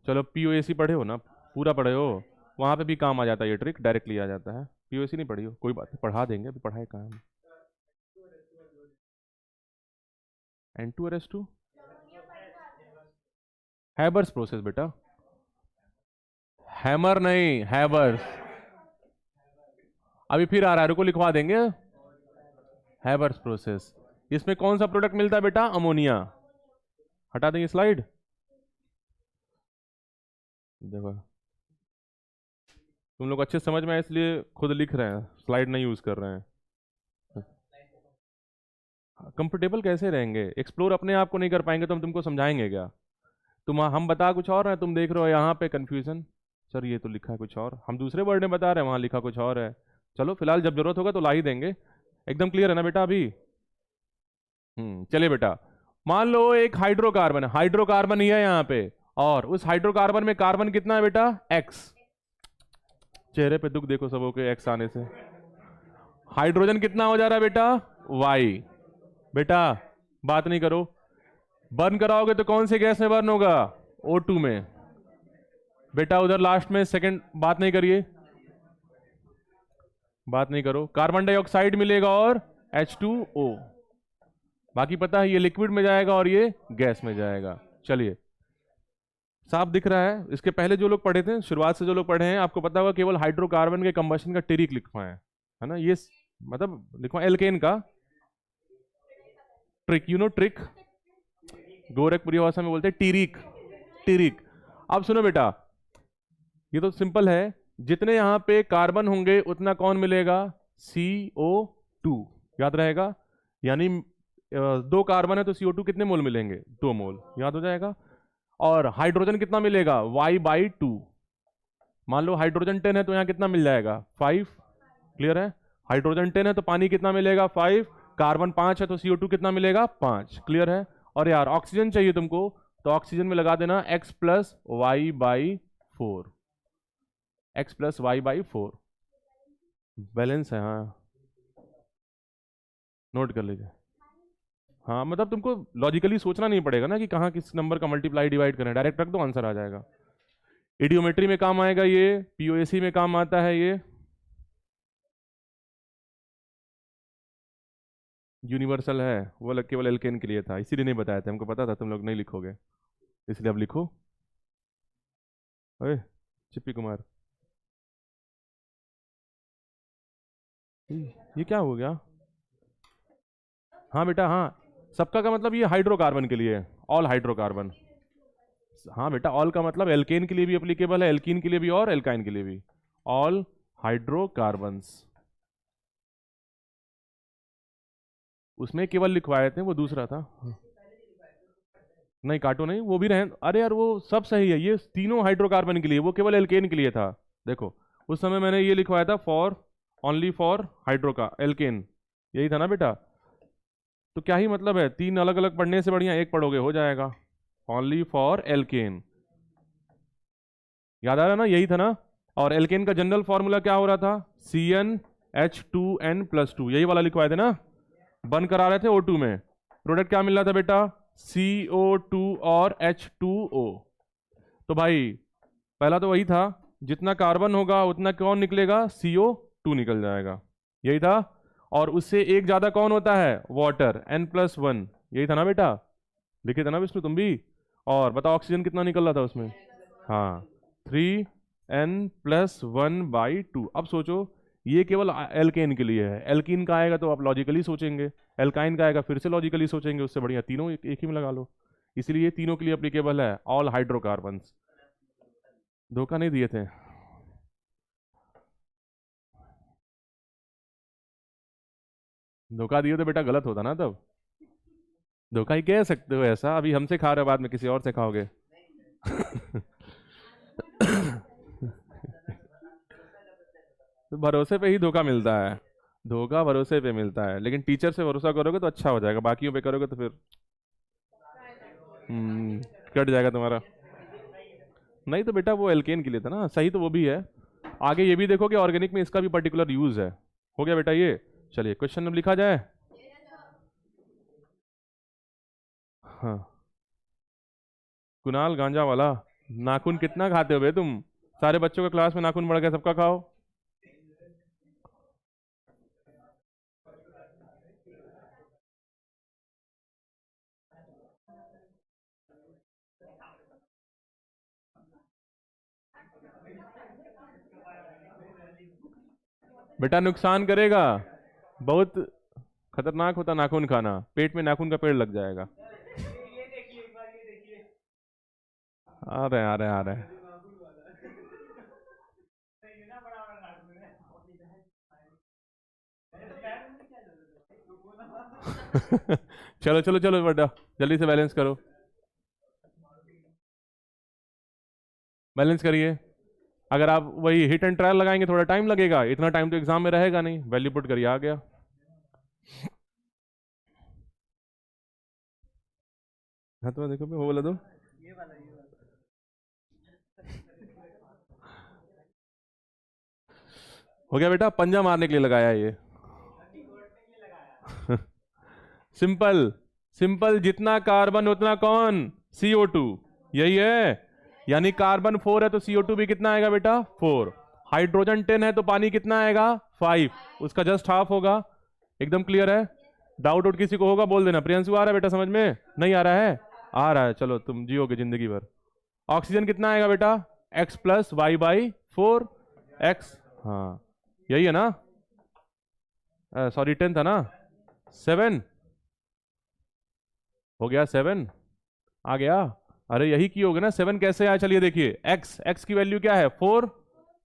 चलो, POAC पढ़े हो ना, पूरा पढ़े हो? वहाँ पे भी काम आ जाता है ये ट्रिक, डायरेक्टली आ जाता है। POAC नहीं पढ़ी हो? कोई बात नहीं, पढ़ा देंगे, अभी पढ़ाए कहाँ हम। N2RS2 हैबर्स प्रोसेस बेटा, हैमर नहीं, हैबर्स। अभी फिर आ रहा है, रुको लिखवा देंगे। हैबर्स प्रोसेस, इसमें कौन सा प्रोडक्ट मिलता है बेटा? अमोनिया। हटा देंगे स्लाइड, देखो तुम लोग अच्छे समझ में आए इसलिए खुद लिख रहे हैं, स्लाइड नहीं यूज कर रहे हैं। कंफर्टेबल कैसे रहेंगे? एक्सप्लोर अपने आप को नहीं कर पाएंगे तो हम तुमको समझाएंगे क्या? तुम, हम बता कुछ और है, तुम देख रहे हो यहाँ पे कंफ्यूजन। सर ये तो लिखा है कुछ और, हम दूसरे वर्ड में बता रहे हैं, वहाँ लिखा कुछ और है। चलो फिलहाल जब जरूरत होगा तो ला ही देंगे। एकदम क्लियर है ना बेटा अभी? चलिए बेटा, मान लो एक हाइड्रोकार्बन है, हाइड्रोकार्बन ही है यहाँ पे, और उस हाइड्रोकार्बन में कार्बन कितना है बेटा? X। चेहरे पे दुख देखो सबों के X आने से। हाइड्रोजन कितना हो जा रहा है बेटा? Y। बेटा बात नहीं करो, बर्न कराओगे तो कौन से गैस में बर्न होगा? O2 में। बेटा उधर लास्ट में सेकंड, बात नहीं करिए, बात नहीं करो। कार्बन डाइऑक्साइड मिलेगा और H2O। बाकी पता है, ये लिक्विड में जाएगा और ये गैस में जाएगा। चलिए, साफ दिख रहा है? इसके पहले जो लोग पढ़े थे, शुरुआत से जो लोग पढ़े हैं, आपको पता होगा केवल हाइड्रोकार्बन के कंबशन का टिरिक लिखवाए है ना। ये मतलब लिखवाए एल्केन का trick, you know trick, Gorakhpuri भाषा में बोलते हैं टिरिक, टिरिक। अब सुनो बेटा, ये तो सिंपल है, जितने यहां पे कार्बन होंगे उतना कौन मिलेगा? CO2। याद रहेगा? यानी दो कार्बन है तो CO2 कितने मोल मिलेंगे? 2 मोल, याद हो जाएगा। और हाइड्रोजन कितना मिलेगा? Y/2। मान लो हाइड्रोजन 10 है तो यहाँ कितना मिल जाएगा? 5। क्लियर है? हाइड्रोजन 10 है तो पानी कितना मिलेगा? 5। कार्बन 5 है तो CO2 कितना मिलेगा? 5। क्लियर है? और यार ऑक्सीजन चाहिए तुमको, तो ऑक्सीजन में लगा देना x plus y by 4, x plus y by 4। Balance है, हाँ, नोट कर लीजिए। हाँ मतलब तुमको लॉजिकली सोचना नहीं पड़ेगा ना कि कहाँ किस नंबर का मल्टीप्लाई डिवाइड करें, डायरेक्ट रख दो आंसर आ जाएगा। इडियोमेट्री में काम आएगा ये, पीओएसी में काम आता है ये, यूनिवर्सल है, वो केवल एल्केन के लिए था, इसीलिए नहीं बताया था, हमको पता था तुम लोग नहीं लिखोगे, इसलिए अब लिखो। अरे चिप्पी कुमार, ये क्या हो गया? हाँ बेटा हाँ, सबका का मतलब ये हाइड्रोकार्बन के लिए है, ऑल हाइड्रोकार्बन। हाँ बेटा, ऑल का मतलब एल्केन के लिए भी एप्लीकेबल है, एल्कीन के लिए भी और एल्काइन के लिए भी, ऑल हाइड्रोकार्बन्स। उसमें केवल लिखवाए थे, वो दूसरा था। नहीं काटो नहीं, वो भी रहे, अरे यार वो सब सही है, ये तीनों हाइड्रोकार्बन के लिए, वो केवल एल्केन के लिए था। देखो उस समय मैंने ये लिखवाया था फॉर, ओनली फॉर हाइड्रोका एल्केन, यही था ना बेटा। तो क्या ही मतलब है, तीन अलग अलग पढ़ने से बढ़िया एक पढ़ोगे हो जाएगा, ओनली फॉर एल्केन। याद आ रहा ना, यही था ना। और एल्केन का जनरल फॉर्मूला क्या हो रहा था, CnH2n+2, यही वाला लिखवाए थे ना, बंद करा रहे थे O2 में, प्रोडक्ट क्या मिल रहा था बेटा, CO2 और H2O। तो भाई पहला तो वही था, जितना कार्बन होगा उतना कौन निकलेगा, CO2 निकल जाएगा, यही था। और उससे एक ज्यादा कौन होता है, वाटर, N+1, यही था ना बेटा, लिखे थे ना विष्णु तुम भी। और बताओ ऑक्सीजन कितना निकल रहा था उसमें, हाँ 3n+1/2। अब सोचो, ये केवल एल्केन के लिए है, एल्कीन का आएगा तो आप लॉजिकली सोचेंगे, एल्काइन का आएगा फिर से लॉजिकली सोचेंगे, उससे बढ़िया तीनों एक ही में लगा लो। इसलिए ये तीनों के लिए अप्लीकेबल है, ऑल हाइड्रोकार्बन्स। धोखा नहीं दिए थे। धोखा दिए तो बेटा गलत होता ना तब, धोखा ही कह सकते हो ऐसा, अभी हमसे खा रहे हो बाद में किसी और से खाओगे। तो भरोसे पे ही धोखा मिलता है, धोखा भरोसे पे मिलता है, लेकिन टीचर से भरोसा करोगे तो अच्छा हो जाएगा, बाकियों पे करोगे तो फिर हम्म, कट जाएगा तुम्हारा। नहीं तो बेटा वो एल्केन के लिए था ना, सही तो वो भी है। आगे ये भी देखो कि ऑर्गेनिक में इसका भी पर्टिकुलर यूज है। हो गया बेटा ये, चलिए क्वेश्चन अब लिखा जाए। हाँ, कुणाल गांजा वाला, नाखून कितना खाते हो बे तुम, सारे बच्चों का क्लास में नाखून बढ़ गया, सबका खाओ। बेटा नुकसान करेगा, बहुत खतरनाक होता नाखून खाना, पेट में नाखून का पेड़ लग जाएगा। आ रहे आ रहे आ रहे। चलो चलो चलो बेटा, जल्दी से बैलेंस करो, बैलेंस करिए। अगर आप वही हिट एंड ट्रायल लगाएंगे थोड़ा टाइम लगेगा, इतना टाइम तो एग्जाम में रहेगा नहीं, वैल्यू पुट करिए, आ गया। हाँ तो देखो वो बोला दो। हो गया बेटा, पंजा मारने के लिए लगाया है ये। सिंपल, सिंपल, जितना कार्बन उतना कौन, CO2, यही है। यानी कार्बन 4 है तो CO2 भी कितना आएगा बेटा, 4। हाइड्रोजन 10 है तो पानी कितना आएगा, 5, उसका जस्ट हाफ होगा। एकदम क्लियर है। डाउट आउट किसी को होगा बोल देना। प्रियंशु आ रहा है बेटा समझ में, नहीं आ रहा है, आ रहा है, चलो तुम जियोगे जिंदगी भर। ऑक्सीजन कितना आएगा बेटा, X+Y/4, एक्स, हाँ यही है ना, सॉरी 10 था ना, 7 हो गया, 7 आ गया। अरे यही की होगा ना, 7 कैसे आया, चलिए देखिए, एक्स, एक्स की वैल्यू क्या है, 4,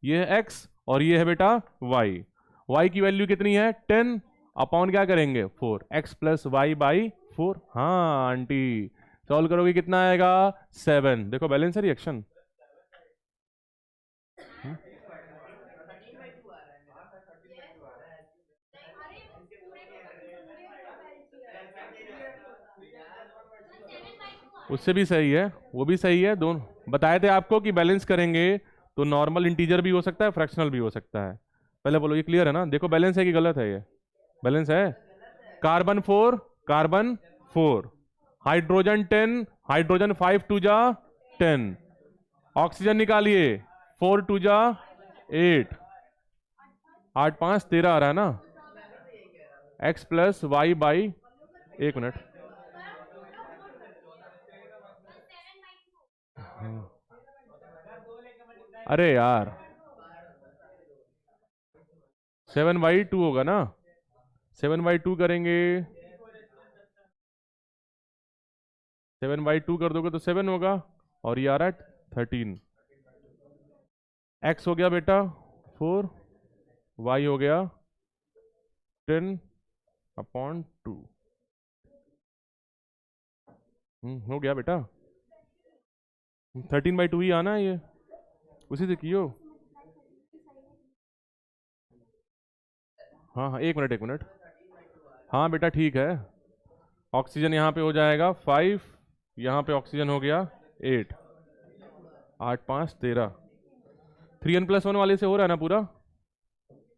ये है एक्स, और ये है बेटा वाई, वाई की वैल्यू कितनी है, 10, अपॉन क्या करेंगे, 4, X+Y/4। हाँ आंटी, सॉल्व करोगे कितना आएगा, 7। देखो बैलेंस है रिएक्शन। उससे भी सही है, वो भी सही है। दोनों बताए थे आपको कि बैलेंस करेंगे तो नॉर्मल इंटीजर भी हो सकता है, फ्रैक्शनल भी हो सकता है। पहले बोलो ये क्लियर है ना? देखो बैलेंस है कि गलत है? ये बैलेंस है। Carbon 4 carbon 4, hydrogen 10 hydrogen 5 two जा 10, ऑक्सीजन निकालिए 4 टू जा 8, 8 5 13 आ रहा है ना? x प्लस वाई बाई, एक मिनट, अरे यार 7/2 होगा ना? 7/2 करेंगे, 7/2 कर दोगे तो 7 होगा, और ये आ रहा है 13। x हो गया बेटा 4, y हो गया 10/2। हो गया बेटा, 13/2 ही आना है ये, उसी से कियो। हाँ हाँ, एक मिनट एक मिनट, हाँ बेटा ठीक है। ऑक्सीजन यहाँ पे हो जाएगा 5, यहाँ पे ऑक्सीजन हो गया 8, 8 5 13। 3n+1 वाले से हो रहा है ना पूरा?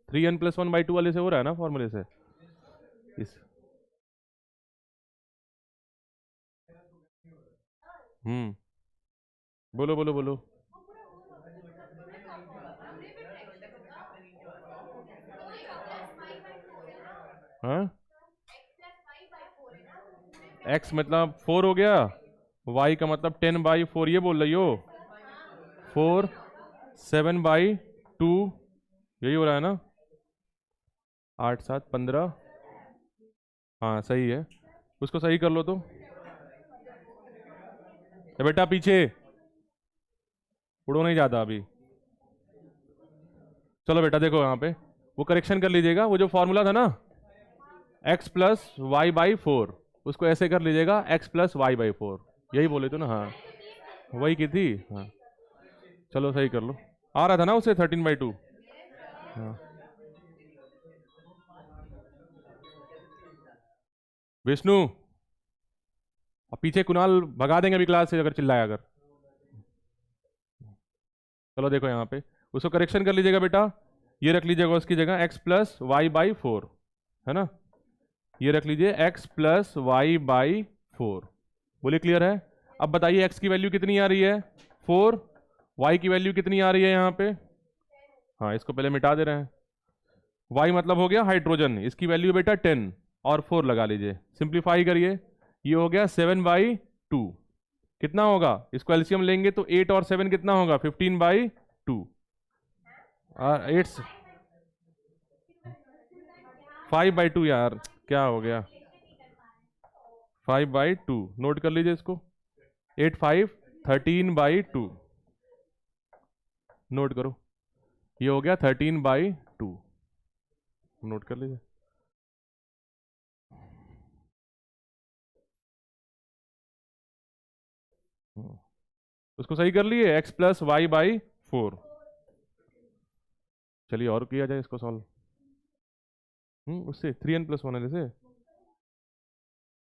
3n+1/2 वाले से हो रहा है ना फॉर्मूले से? इस बोलो बोलो बोलो। हाँ, x मतलब 4 हो गया, y का मतलब 10/4, ये बोल रही हो? 4 7/2, यही हो रहा है ना? 8 7 15, हाँ सही है। उसको सही कर लो तो बेटा पीछे उड़ो नहीं जाता अभी। चलो बेटा देखो यहाँ पे वो करेक्शन कर लीजिएगा, वो जो फॉर्मूला था ना x प्लस वाई बाई 4, उसको ऐसे कर लीजिएगा x प्लस वाई बाई 4, यही बोले तो ना? हाँ वही की थी, हाँ चलो सही कर लो। आ रहा था ना उसे 13/2। हाँ विष्णु, अब पीछे कुणाल भगा देंगे अभी क्लास से अगर चिल्लाया अगर। चलो देखो यहाँ पे उसको करेक्शन कर लीजिएगा बेटा, ये रख लीजिएगा उसकी जगह x प्लस वाई बाई 4, है ना? ये रख लीजिए x प्लस वाई बाई 4। बोलिए क्लियर है? अब बताइए x की वैल्यू कितनी आ रही है? 4, y की वैल्यू कितनी आ रही है यहाँ पे? हाँ इसको पहले मिटा दे रहे हैं। y मतलब हो गया हाइड्रोजन, इसकी वैल्यू बेटा 10 और 4 लगा लीजिए, सिंप्लीफाई करिए, ये हो गया 7/2। कितना होगा? इसको एलसीएम लेंगे तो 8 और 7 कितना होगा? 15/2। 8 5/2 यार, क्या हो गया? 5/2 नोट कर लीजिए इसको, 8 5 13/2 नोट करो, ये हो गया 13/2, नोट कर लीजिए। उसको सही कर लिए, x प्लस वाई बाई 4। चलिए और किया जाए इसको सॉल्व। उससे 3n+1 वाले से,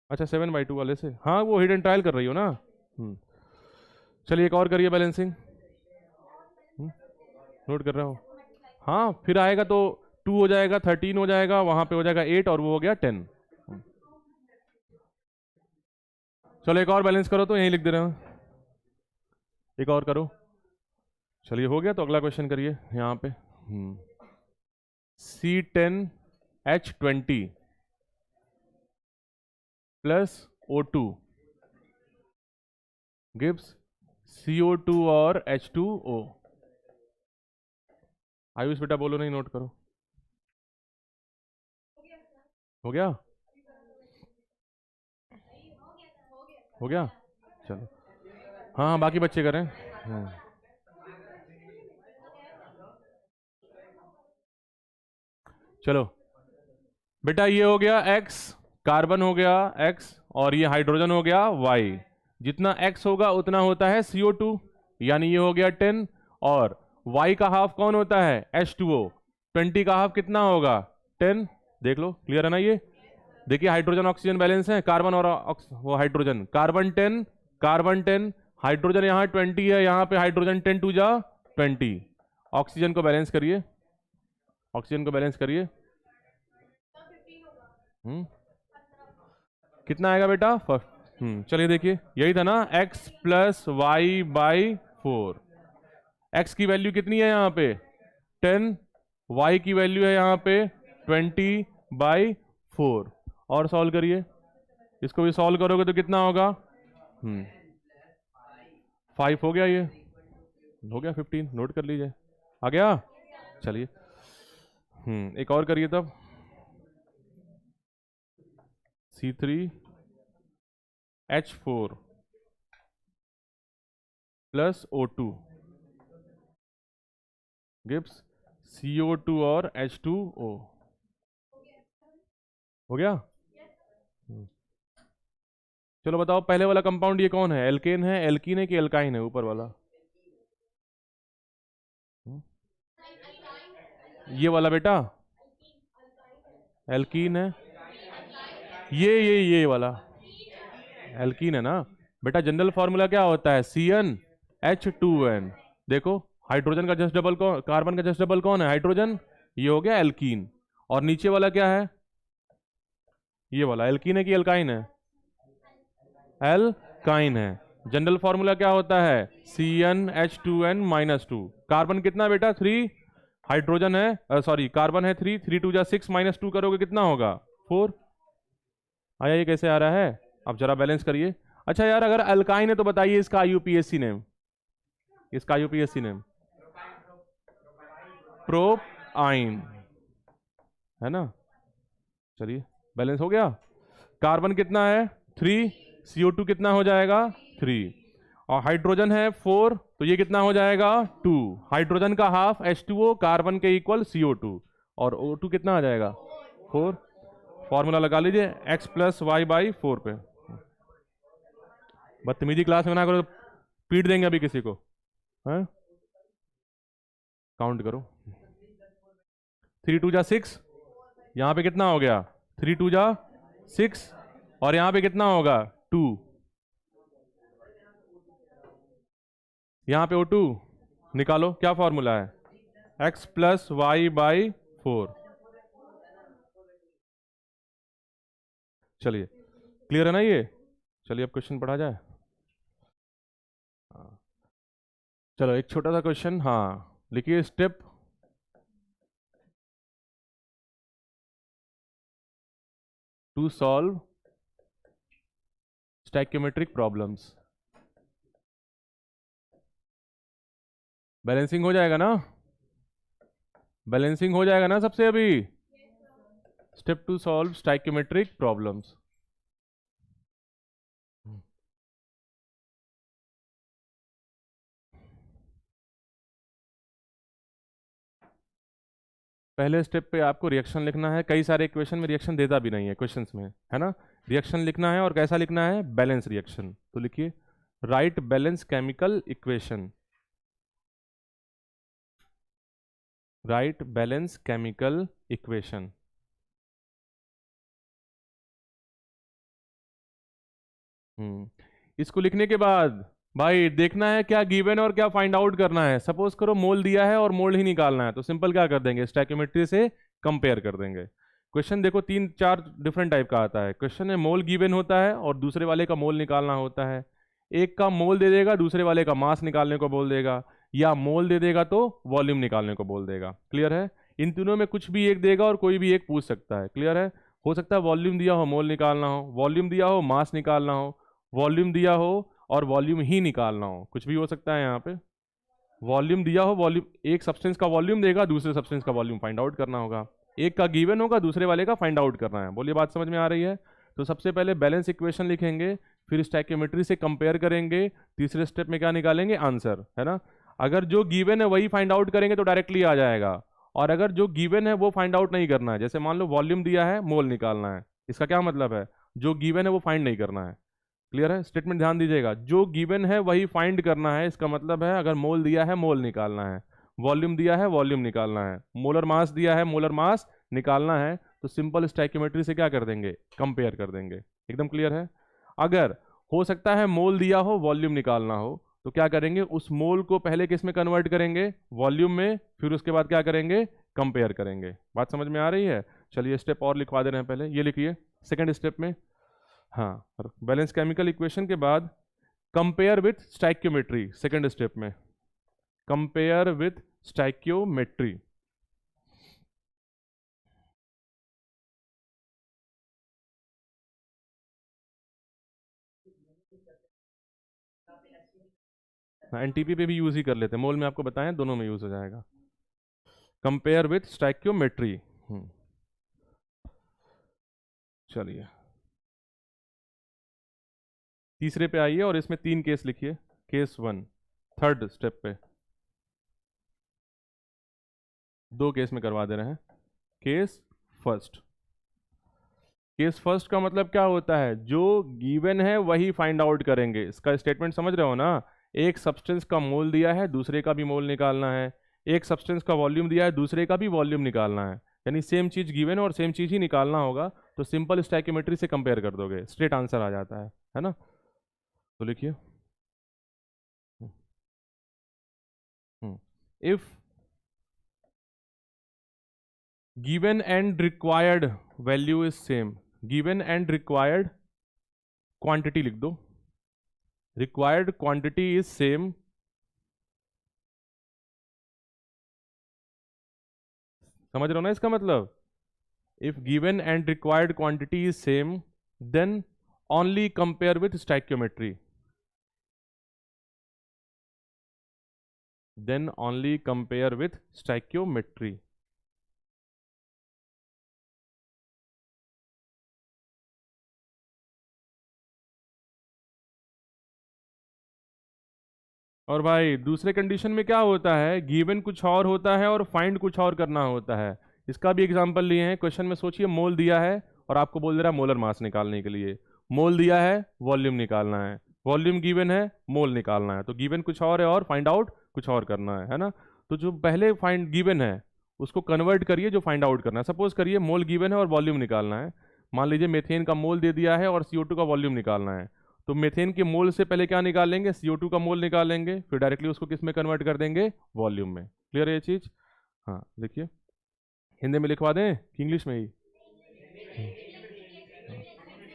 अच्छा 7/2 वाले से, हाँ वो हिडन ट्रायल कर रही हो ना? चलिए एक और करिए बैलेंसिंग, नोट कर रहा हूँ। हाँ फिर आएगा तो 2 हो जाएगा, 13 हो जाएगा, वहां पे हो जाएगा 8 और वो हो गया 10। चलो एक और बैलेंस करो तो यहीं लिख दे रहे हो, एक और करो। चलिए हो गया तो अगला क्वेश्चन करिए यहाँ पे। C10H20 plus O2 gives CO2 और H2O। आयुष बेटा बोलो नहीं, नोट करो। हो गया? हो गया? चलो हाँ हाँ बाकी बच्चे करें। चलो बेटा ये हो गया x, कार्बन हो गया x, और ये हाइड्रोजन हो गया y। जितना x होगा उतना होता है CO2, यानी ये हो गया 10, और y का हाफ कौन होता है? H2O। 20 का हाफ कितना होगा? 10। देख लो क्लियर है ना ये? देखिए हाइड्रोजन ऑक्सीजन बैलेंस है, कार्बन और वो हाइड्रोजन, कार्बन 10 कार्बन 10, हाइड्रोजन यहाँ 20 है, यहाँ पे हाइड्रोजन 10 टू जा 20। ऑक्सीजन को बैलेंस करिए, ऑक्सीजन को बैलेंस करिए। कितना आएगा बेटा? चलिए देखिए यही था ना, x plus y by 4। x की वैल्यू कितनी है यहाँ पे 10, y की वैल्यू है यहाँ पे 20/4। और सॉल्व करिए, इसको भी सॉल्व करोगे तो कितना होगा 5 हो गया, ये हो गया 15, नोट कर लीजिए, आ गया। चलिए एक और करिए तब, C3H4 plus O2 gives CO2 और H2O। हो गया? चलो बताओ पहले वाला कंपाउंड ये कौन है, एल्केन है, एल्कीन है कि एल्काइन है? ऊपर वाला ये वाला बेटा एल्कीन है, ये वाला एल्कीन है ना बेटा। जनरल फार्मूला क्या होता है CnH2n। देखो हाइड्रोजन का जस्ट डबल कौन, कार्बन का जस्ट डबल कौन है? हाइड्रोजन। ये हो गया एल्कीन। और नीचे वाला क्या है? ये वाला एल्कीन है कि एल्काइन है? एल्काइन है। जनरल फार्मूला क्या होता है CnH2n-2। कार्बन कितना बेटा 3, हाइड्रोजन है सॉरी कार्बन है 3, 3 2 जा 6 -2 करोगे कितना होगा 4। आया ये कैसे आ रहा है? अब जरा बैलेंस करिए। अच्छा यार अगर अल्काइन है तो बताइए इसका IUPAC नेम, इसका IUPAC नेम प्रोपाइन है ना। चलिए बैलेंस हो गया। कार्बन कितना है 3, CO2 कितना हो जाएगा 3, और हाइड्रोजन है 4 तो ये कितना हो जाएगा 2। हाइड्रोजन का हाफ H2O, कार्बन के इक्वल CO2, और O2 कितना आ जाएगा 4। फॉर्मूला लगा लीजिए x प्लस वाई बाई 4 पे। बदतमीजी क्लास में ना करो, पीट देंगे अभी किसी को। है काउंट करो, 3 2 जा 6, यहाँ पे कितना हो गया 3 2 जा 6, और यहाँ पे कितना होगा 2, यहाँ पे O2 निकालो, क्या फॉर्मूला है x प्लस वाई बाई 4। चलिए क्लियर है ना ये? चलिए अब क्वेश्चन पढ़ा जाए। चलो एक छोटा सा क्वेश्चन, हाँ लिखिए step to solve stoichiometric problems. Balancing हो जाएगा ना, बैलेंसिंग हो जाएगा ना सबसे अभी। Step to solve stoichiometric problems. पहले स्टेप पे आपको रिएक्शन लिखना है। कई सारे इक्वेशन में रिएक्शन देता भी नहीं है क्वेश्चंस में, है ना। रिएक्शन लिखना है और कैसा लिखना है बैलेंस रिएक्शन। तो लिखिए right balance chemical equation, right balance chemical equation. इसको लिखने के बाद भाई देखना है क्या गिवन और क्या फाइंड आउट करना है। सपोज करो मोल दिया है और मोल ही निकालना है, तो सिंपल क्या कर देंगे स्टैक्योमेट्री से कंपेयर कर देंगे। क्वेश्चन देखो 3-4 डिफरेंट टाइप का आता है। क्वेश्चन में मोल गिवन होता है और दूसरे वाले का मोल निकालना होता है। एक का मोल दे देगा, दूसरे वाले का मास निकालने को बोल देगा, या मोल दे देगा तो वॉल्यूम निकालने को बोल देगा। क्लियर है? इन तीनों में कुछ भी एक देगा और कोई भी एक पूछ सकता है। क्लियर है? हो सकता है वॉल्यूम दिया हो मोल निकालना हो, वॉल्यूम दिया हो मास निकालना हो, वॉल्यूम दिया हो और वॉल्यूम ही निकालना हो, कुछ भी हो सकता है। यहाँ पे वॉल्यूम दिया हो, वॉल्यूम एक सब्सटेंस का वॉल्यूम देगा, दूसरे सब्सटेंस का वॉल्यूम फाइंड आउट करना होगा। एक का गिवन होगा, दूसरे वाले का फाइंड आउट करना है। बोलिए बात समझ में आ रही है? तो सबसे पहले बैलेंस इक्वेशन लिखेंगे, फिर स्टैक्योमेट्री से कंपेयर करेंगे, तीसरे स्टेप में क्या निकालेंगे आंसर, है ना। अगर जो गिवन है वही फाइंड आउट करेंगे तो डायरेक्टली आ जाएगा, और अगर जो गिवन है वो फाइंड आउट नहीं करना है, जैसे मान लो वॉल्यूम दिया है मोल निकालना है, इसका क्या मतलब है जो गिवन है वो फाइंड नहीं करना है। क्लियर है? स्टेटमेंट ध्यान दीजिएगा, जो गिवन है वही फाइंड करना है। इसका मतलब है अगर मोल दिया है मोल निकालना है, वॉल्यूम दिया है वॉल्यूम निकालना है, मोलर मास दिया है मोलर मास निकालना है, तो सिंपल स्टैक्योमेट्री से क्या कर देंगे, कंपेयर कर देंगे। एकदम क्लियर है। अगर हो सकता है मोल दिया हो वॉल्यूम निकालना हो, तो क्या करेंगे, उस मोल को पहले किस में कन्वर्ट करेंगे, वॉल्यूम में, फिर उसके बाद क्या करेंगे, कंपेयर करेंगे। बात समझ में आ रही है। चलिए स्टेप और लिखवा दे रहे हैं, पहले ये लिखिए सेकंड स्टेप में। हाँ, बैलेंस केमिकल इक्वेशन के बाद कंपेयर विथ स्टैक्योमेट्री, सेकंड स्टेप में कंपेयर विथ स्टैक्योमेट्री। एनटीपी पे भी यूज ही कर लेते हैं, मोल में आपको बताएं दोनों में यूज हो जाएगा। Compare with stoichiometry. चलिए तीसरे पे आइए और इसमें 3 केस लिखिए। केस 1 थर्ड स्टेप पे 2 केस में करवा दे रहे हैं। केस फर्स्ट, केस फर्स्ट का मतलब क्या होता है, जो गिवन है वही फाइंड आउट करेंगे। इसका स्टेटमेंट समझ रहे हो ना। एक सब्सटेंस का मोल दिया है, दूसरे का भी मोल निकालना है। एक सब्सटेंस का वॉल्यूम दिया है, दूसरे का भी वॉल्यूम निकालना है। यानी सेम चीज गिवन है और सेम चीज ही निकालना होगा, तो सिंपल स्टैक्योमेट्री से कंपेयर कर दोगे, स्ट्रेट आंसर आ जाता है ना। तो लिखिए if given and required value is same, given and required quantity लिख दो, रिक्वायर्ड क्वांटिटी इज सेम, समझ रहे हो ना इसका मतलब। If given and required quantity is same then only compare with stoichiometry, then only compare with stoichiometry. और भाई दूसरे कंडीशन में क्या होता है, गिवन कुछ और होता है और फाइंड कुछ और करना होता है। इसका भी एग्जांपल लिए हैं क्वेश्चन में। सोचिए मोल दिया है और आपको बोल दे रहा है मोलर मास निकालने के लिए। मोल दिया है, वॉल्यूम निकालना है, वॉल्यूम गिवन है, मोल निकालना है। तो गिवन कुछ और है और फाइंड आउट कुछ और करना है ना। तो जो पहले फाइंड गिवन है उसको कन्वर्ट करिए जो फाइंड आउट करना है। सपोज करिए मोल गिवन है और वॉल्यूम निकालना है। मान लीजिए मेथेन का मोल दे दिया है और CO2 का वॉल्यूम निकालना है। तो मेथेन के मोल से पहले क्या निकालेंगे, CO2 का मोल निकालेंगे, फिर डायरेक्टली उसको किस में कन्वर्ट कर देंगे, वॉल्यूम में। क्लियर है ये चीज। हाँ देखिए, हिंदी में लिखवा दें कि इंग्लिश में ही।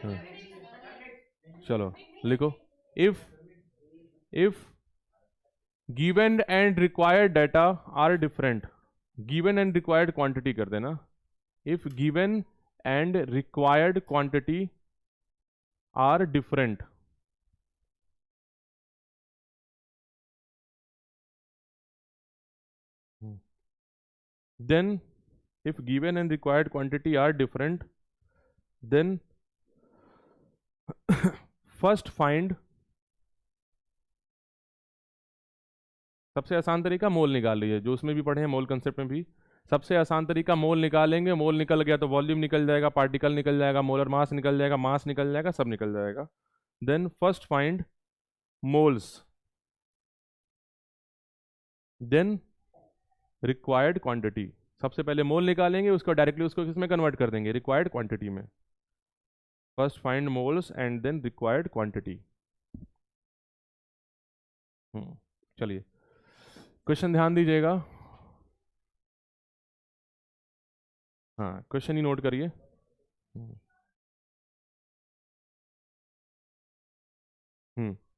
हाँ, चलो लिखो। If if given and required data are different, given and required quantity कर देना। If given and required quantity are different, then if given and required quantity are different then first find, सबसे आसान तरीका मोल निकाल लीजिए, जो उसमें भी पढ़े हैं मोल कंसेप्ट में भी। सबसे आसान तरीका मोल निकालेंगे, मोल निकल गया तो वॉल्यूम निकल जाएगा, पार्टिकल निकल जाएगा, मोलर मास निकल जाएगा, मास निकल जाएगा, सब निकल जाएगा। Then first find moles, then required quantity. सबसे पहले मोल निकालेंगे, उसको डायरेक्टली उसको किसमें कन्वर्ट कर देंगे, रिक्वायर्ड क्वांटिटी में। First find moles and then required quantity. चलिए क्वेश्चन ध्यान दीजिएगा। हाँ क्वेश्चन ही नोट करिए।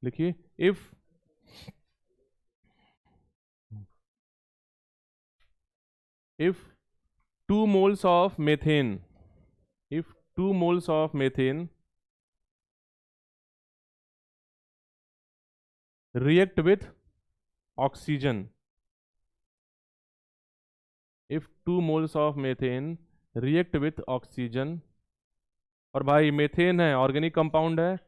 लिखिए if if 2 moles of methane, if 2 moles of methane react with oxygen, if 2 moles of methane react with oxygen, और भाई मेथेन है, ऑर्गेनिक कंपाउंड है,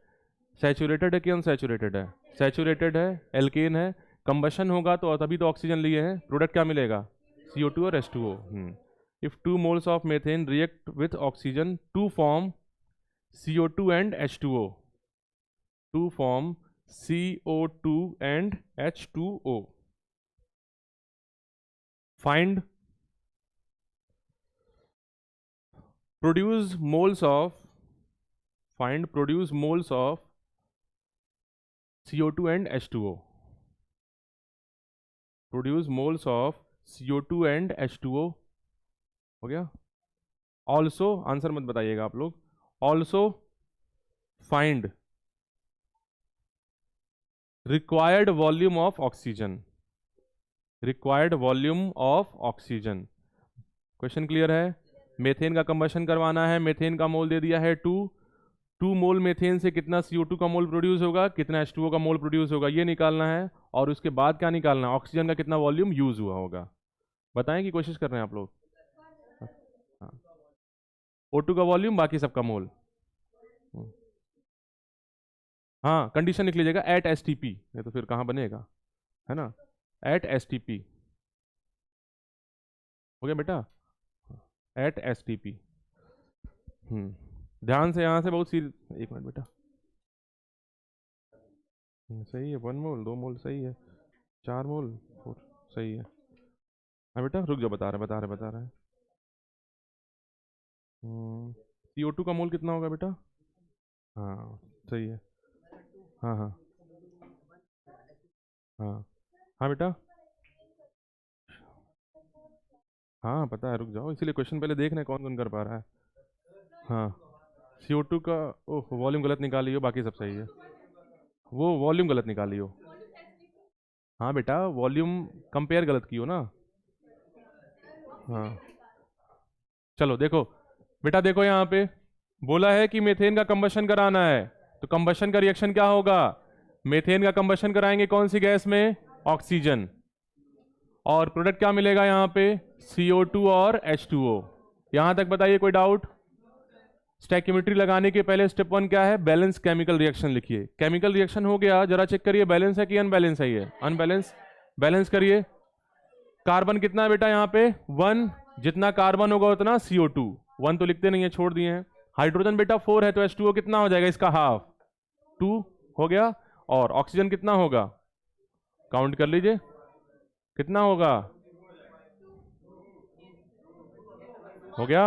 सैचुरेटेड है कि अनसैचुरेटेड है, सैचुरेटेड है, एल्केन है। कंबशन होगा तो तभी तो ऑक्सीजन लिए हैं, प्रोडक्ट क्या मिलेगा, CO2 और H2O। If 2 moles of methane react with oxygen to form CO2 and H2O, to form CO2 and H2O, find produce moles of, find produce moles of CO2 and H2O, produce moles of CO2 and H2O। हो गया। Also, answer मत बताइएगा आप लोग, also find required volume of oxygen, required volume of oxygen. Question clear है? Methane का combustion करवाना है, मेथेन का मोल दे दिया है 2 मोल मेथेन से कितना CO2 का मोल प्रोड्यूस होगा, कितना H2O का मोल प्रोड्यूस होगा, ये निकालना है। और उसके बाद क्या निकालना है, ऑक्सीजन का कितना वॉल्यूम यूज हुआ होगा। बताएं कि कोशिश कर रहे हैं आप लोग। हाँ, O2 का वॉल्यूम, बाकी सबका मोल। हाँ, कंडीशन लिख लीजिएगा एट STP, नहीं तो फिर कहाँ बनेगा, है ना, एट STP। हो गया बेटा, एट STP। ध्यान से, यहाँ से बहुत सी, एक मिनट बेटा, सही है, 1 मोल 2 मोल सही है, 4 मोल 4 सही है। हाँ बेटा रुक जाओ, बता रहे हैं। CO2 का मोल कितना होगा बेटा? हाँ सही है। हाँ हाँ हाँ हाँ बेटा, हाँ पता है, रुक जाओ, इसीलिए क्वेश्चन पहले देख रहे हैं कौन कौन कर पा रहा है। हाँ, CO2 का, ओह वॉल्यूम गलत निकाली हो, बाकी सब सही है, वो वॉल्यूम गलत निकाली हो। हाँ बेटा, वॉल्यूम कंपेयर गलत की हो ना। हाँ चलो देखो बेटा, देखो यहाँ पे बोला है कि मीथेन का कंबशन कराना है, तो कंबशन का रिएक्शन क्या होगा, मीथेन का कंबशन कराएंगे कौन सी गैस में, ऑक्सीजन, और प्रोडक्ट क्या मिलेगा यहाँ पे, CO2 और H2O। यहां तक बताइए कोई डाउट? स्टैक्योमेट्री लगाने के पहले स्टेप 1 क्या है, बैलेंस केमिकल रिएक्शन लिखिए। केमिकल रिएक्शन हो गया, जरा चेक करिए बैलेंस है कि अनबैलेंस है, ये अनबैलेंस, बैलेंस करिए। कार्बन कितना है बेटा यहाँ पे, 1, जितना कार्बन होगा उतना CO2, 1 तो लिखते नहीं है, छोड़ दिए हैं। हाइड्रोजन बेटा 4 है, तो H2O कितना हो जाएगा, इसका हाफ, 2 हो गया। और ऑक्सीजन कितना होगा, काउंट कर लीजिए कितना होगा, हो गया,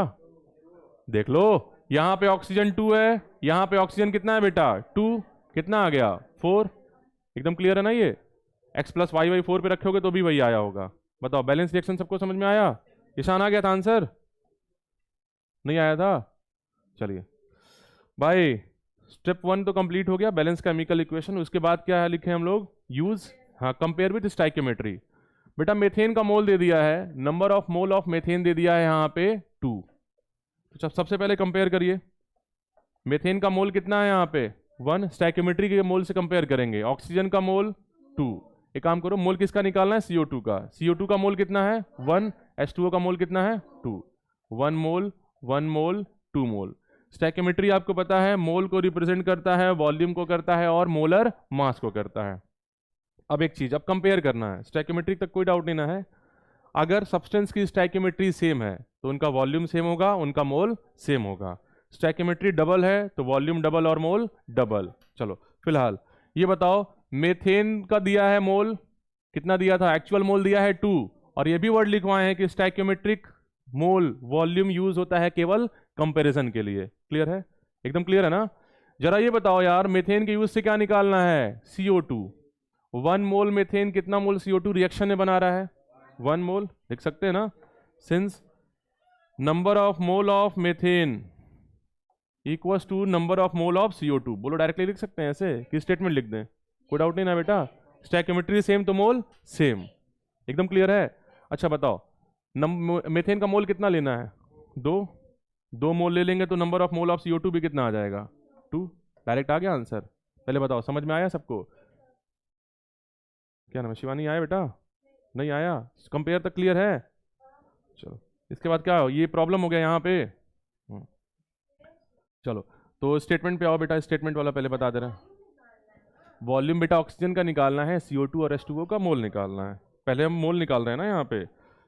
देख लो, यहां पे ऑक्सीजन 2 है, यहां पे ऑक्सीजन कितना है बेटा 2, कितना आ गया 4। एकदम क्लियर है ना ये, x प्लस वाई वाई 4 पे रखोगे तो भी वही आया होगा। बताओ बैलेंस रिएक्शन सबको समझ में आया? ईशान आ गया था आंसर, नहीं आया था? चलिए भाई, स्टेप 1 तो कंप्लीट हो गया, बैलेंस केमिकल इक्वेशन। उसके बाद क्या है लिखे हम लोग, यूज, हाँ कंपेयर विथ स्टाइक्योमेट्री। बेटा मेथेन का मोल दे दिया है, number of mole of methane दे दिया है यहाँ पे 2, तो सबसे पहले कंपेयर करिए, मेथेन का मोल कितना है यहाँ पे 1, स्टैक्योमेट्री के मोल से कंपेयर करेंगे, ऑक्सीजन का मोल 2। एक काम करो, मोल किसका निकालना है, CO2 का, CO2 का मोल कितना है 1, H2O का मोल कितना है 2, 1 मोल 1 मोल 2 मोल। स्टैक्योमेट्री आपको पता है मोल को रिप्रेजेंट करता है, वॉल्यूम को करता है, और मोलर मास को करता है। अब एक चीज, अब कंपेयर करना है, स्टैक्योमेट्री तक कोई डाउट नहीं ना है। अगर सब्सटेंस की स्टैक्योमेट्री सेम है तो उनका वॉल्यूम सेम होगा, उनका मोल सेम होगा। स्टैक्योमेट्री डबल है तो वॉल्यूम डबल और मोल डबल। चलो फिलहाल ये बताओ, मेथेन का दिया है मोल, कितना दिया था, एक्चुअल मोल दिया है 2, और ये भी वर्ड लिखवाए हैं कि स्टैक्योमेट्रिक मोल वॉल्यूम यूज होता है केवल कंपैरिजन के लिए। क्लियर है, एकदम क्लियर है ना? जरा ये बताओ यार, मेथेन के यूज से क्या निकालना है, CO2, 1 मोल मेथेन कितना मोल CO2 रिएक्शन में बना रहा है, 1 मोल, लिख सकते हैं ना, since number of mole of methane equals to number of mole of CO2। बोलो डायरेक्टली लिख सकते हैं ऐसे कि स्टेटमेंट लिख दें, कोई डाउट नहीं ना बेटा? स्टैक्योमेट्री सेम तो मोल सेम, एकदम क्लियर है। अच्छा बताओ, मेथेन का मोल कितना लेना है, 2 मोल ले लेंगे तो number of mole of CO2 भी कितना आ जाएगा 2। डायरेक्ट आ गया आंसर। पहले बताओ समझ में आया सबको? क्या नाम है, शिवानी आया बेटा? नहीं आया? कंपेयर तक क्लियर है? चलो इसके बाद क्या हो, ये प्रॉब्लम हो गया यहाँ पे। चलो तो स्टेटमेंट पे आओ बेटा, स्टेटमेंट वाला पहले बता दे रहा है। वॉल्यूम बेटा ऑक्सीजन का निकालना है, CO2 और H2O का मोल निकालना है। पहले हम मोल निकाल रहे हैं ना यहाँ पे।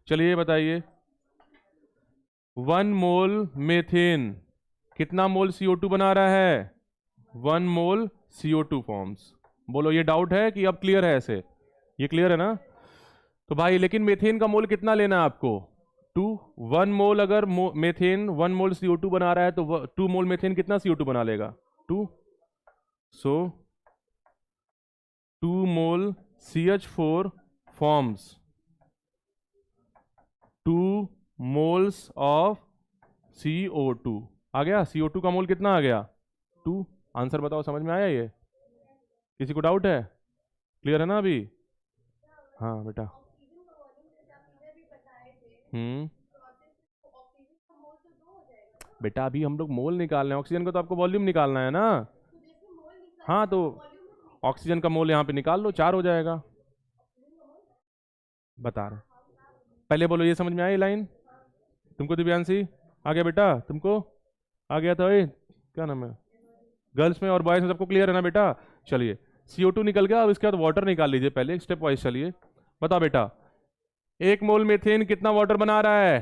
चलिए ये बताइए, 1 मोल मेथेन कितना मोल CO2 बना रहा है, 1 मोल CO2 फॉर्म्स। बोलो ये डाउट है कि अब क्लियर है ऐसे? ये क्लियर है ना? तो भाई लेकिन मेथेन का मोल कितना लेना है आपको, 2 1 मोल अगर मेथेन 1 मोल CO2 बना रहा है तो 2 मोल मेथेन कितना CO2 बना लेगा 2 सो 2 मोल CH4 forms 2 moles of CO2 आ गया। CO2 का मोल कितना आ गया 2। आंसर बताओ, समझ में आया ये? किसी को डाउट है? क्लियर है ना अभी? हाँ बेटा। बेटा अभी हम लोग मोल निकाल रहे हैं, ऑक्सीजन का तो आपको वॉल्यूम निकालना है ना। हाँ तो ऑक्सीजन का मोल यहाँ पे निकाल लो, 4 हो जाएगा। बता रहे पहले बोलो, ये समझ में आई लाइन तुमको? दिव्यांशी आ गया बेटा? तुमको आ गया था? क्या नाम है गर्ल्स में और बॉयज में सबको क्लियर है ना बेटा? चलिए CO2 निकल गया, अब इसके बाद वाटर निकाल लीजिए। पहले स्टेप वाइज चलिए। बताओ बेटा 1 मोल मेथेन कितना वाटर बना रहा है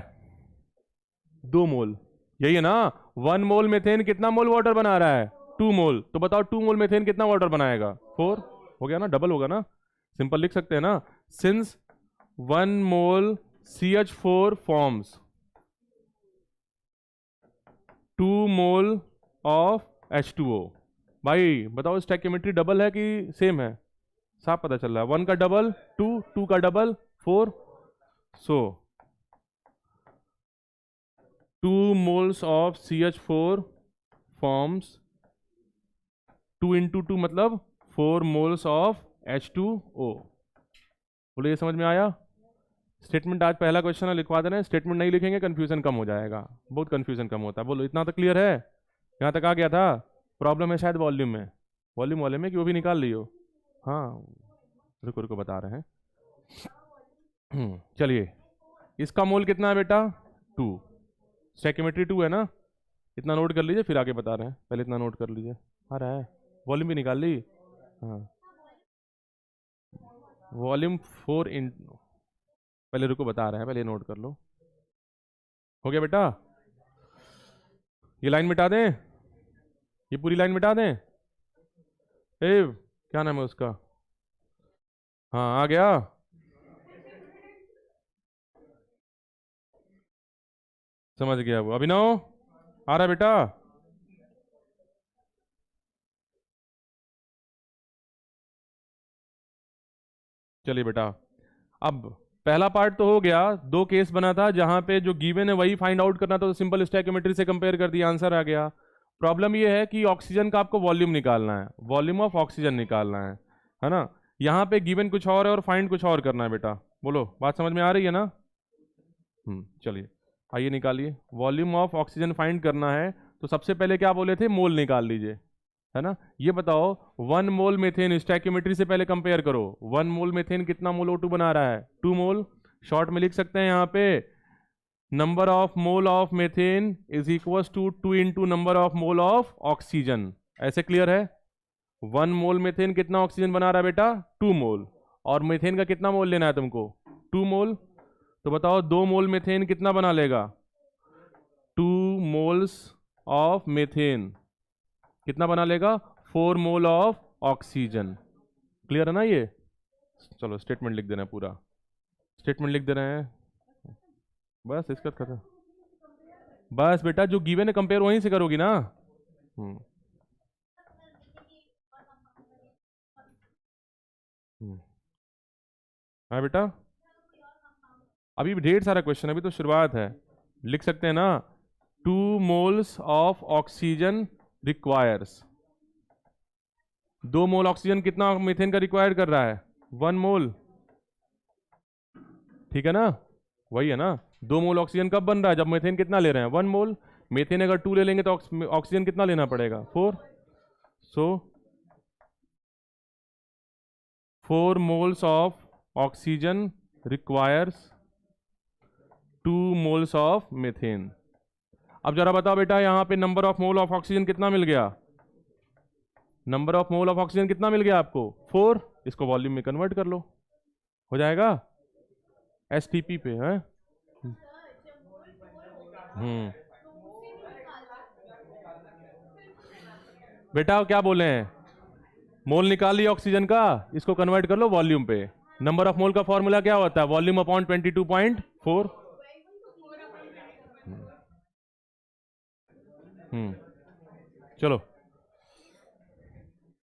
2 मोल, यही है ना। 1 मोल मेथेन कितना मोल वाटर बना रहा है 2 मोल। तो बताओ 2 मोल मेथेन कितना वाटर बनाएगा 4। हो गया ना, डबल होगा ना, सिंपल लिख सकते हैं ना। Since 1 mole CH4 forms 2 mole of H2O। भाई बताओ स्टैकियोमेट्री डबल है कि सेम है? साफ पता चल रहा है, 1 का डबल 2, 2 का double 4। So 2 moles of CH4 forms 2 into 2 मतलब 4 moles of H2O। बोलो ये समझ में आया? स्टेटमेंट आज पहला क्वेश्चन है, लिखवा देना। स्टेटमेंट नहीं लिखेंगे कंफ्यूजन कम हो जाएगा, बहुत कंफ्यूजन कम होता है। बोलो इतना तक क्लियर है? यहाँ तक आ गया था? प्रॉब्लम है शायद वॉल्यूम में, वॉल्यूम वाले में कि वो भी निकाल लियो। हाँ रुको रुको बता रहे हैं। चलिए इसका मोल कितना है बेटा 2, स्टैकियोमेट्री 2 है ना। इतना नोट कर लीजिए फिर आगे बता रहे हैं, पहले इतना नोट कर लीजिए। आ रहा है? वॉल्यूम भी निकाल ली? हाँ वॉल्यूम 4 इन, पहले रुको बता रहे हैं, पहले नोट कर लो। हो गया बेटा? ये लाइन मिटा दें, ये पूरी लाइन मिटा दें। क्या नाम है उसका? हाँ आ गया? समझ गया वो। अभिनव आ रहा है बेटा? चलिए बेटा, अब पहला पार्ट तो हो गया। 2 केस बना था जहां पे जो गिवन है वही फाइंड आउट करना था, तो सिंपल स्टैकियोमेट्री से कंपेयर कर दिया, आंसर आ गया। प्रॉब्लम ये है कि ऑक्सीजन का आपको वॉल्यूम निकालना है, वॉल्यूम ऑफ ऑक्सीजन निकालना है ना। यहाँ पे गिवन कुछ और है और फाइंड कुछ और करना है बेटा। बोलो बात समझ में आ रही है ना? चलिए आइए निकालिए। वॉल्यूम ऑफ ऑक्सीजन फाइंड करना है तो सबसे पहले क्या बोले थे, मोल निकाल लीजिए, है ना। ये बताओ 1 मोल मेथेन स्टैकियोमेट्री से पहले कंपेयर करो। 1 मोल मेथेन कितना मोल O2 बना रहा है 2 मोल। शॉर्ट में लिख सकते हैं यहाँ पे number of mole of methane is equal to 2 into number of mole of oxygen. ऐसे क्लियर है? 1 मोल मेथेन कितना ऑक्सीजन बना रहा है बेटा 2 मोल, और मेथेन का कितना मोल लेना है तुमको 2 मोल। तो बताओ 2 मोल मेथेन कितना बना लेगा 2 मोल्स ऑफ मेथेन कितना बना लेगा 4 मोल ऑफ ऑक्सीजन। क्लियर है ना ये? चलो स्टेटमेंट लिख देना है, पूरा स्टेटमेंट लिख दे रहे हैं, बस इसका खत्म। बस बेटा जो गिवन है कंपेयर वहीं से करोगी ना। हाँ बेटा अभी ढेर सारा क्वेश्चन, अभी तो शुरुआत है। लिख सकते हैं ना 2 moles of oxygen requires. 2 mole oxygen कितना मीथेन का रिक्वायर कर रहा है 1 मोल, ठीक है ना, वही है ना। 2 मोल ऑक्सीजन कब बन रहा है जब मीथेन कितना ले रहे हैं 1 मोल। मीथेन अगर 2 ले लेंगे तो ऑक्सीजन कितना लेना पड़ेगा 4। सो 4 moles of oxygen requires 2 moles of methane. अब जरा बताओ बेटा यहाँ पे number of mole of oxygen कितना मिल गया, number of mole of oxygen कितना मिल गया आपको 4। इसको वॉल्यूम में कन्वर्ट कर लो, हो जाएगा STP पे है। बेटा क्या बोले हैं, मोल निकाल लिया ऑक्सीजन का, इसको कन्वर्ट कर लो वॉल्यूम पे। नंबर ऑफ मोल का फॉर्मूला क्या होता है वॉल्यूम अपॉन 22.4। चलो,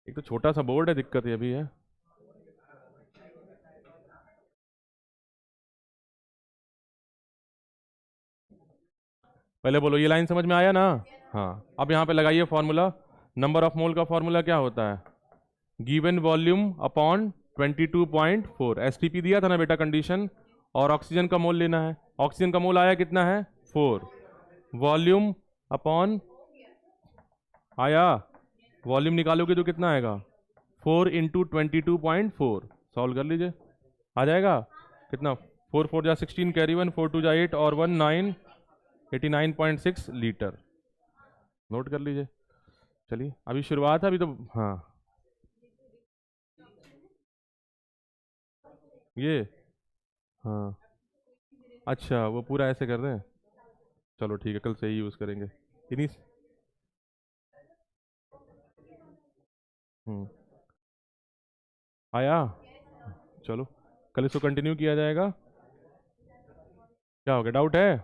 एक तो छोटा सा बोर्ड है, दिक्कत ये भी है। पहले बोलो, ये लाइन समझ में आया ना? हाँ, अब यहाँ पे लगाइए फॉर्मूला। नंबर ऑफ मोल का फॉर्मूला क्या होता है? Given volume upon 22.4। एसटीपी दिया था ना बेटा कंडीशन, और ऑक्सीजन का मोल लेना है। ऑक्सीजन का मोल आया कितना है? 4। वॉल्यूम अपॉन आया, वॉल्यूम निकालोगे तो कितना आएगा? 4 इंटू 22.4। सॉल्व कर लीजिए, आ जाएगा कितना? 4 4 जा 16, कैरी 1, 4 2 जा 8 और 1 9, 89.6 लीटर। नोट कर लीजिए। चलिए, अभी शुरुआत है, अभी तो। हाँ, ये, हाँ, अच्छा, वो पूरा ऐसे कर दें? चलो ठीक है, कल से ही यूज़ करेंगे इन्हीं। हम्म, आया। चलो, कल इसको कंटिन्यू किया जाएगा। क्या हो गया, डाउट है?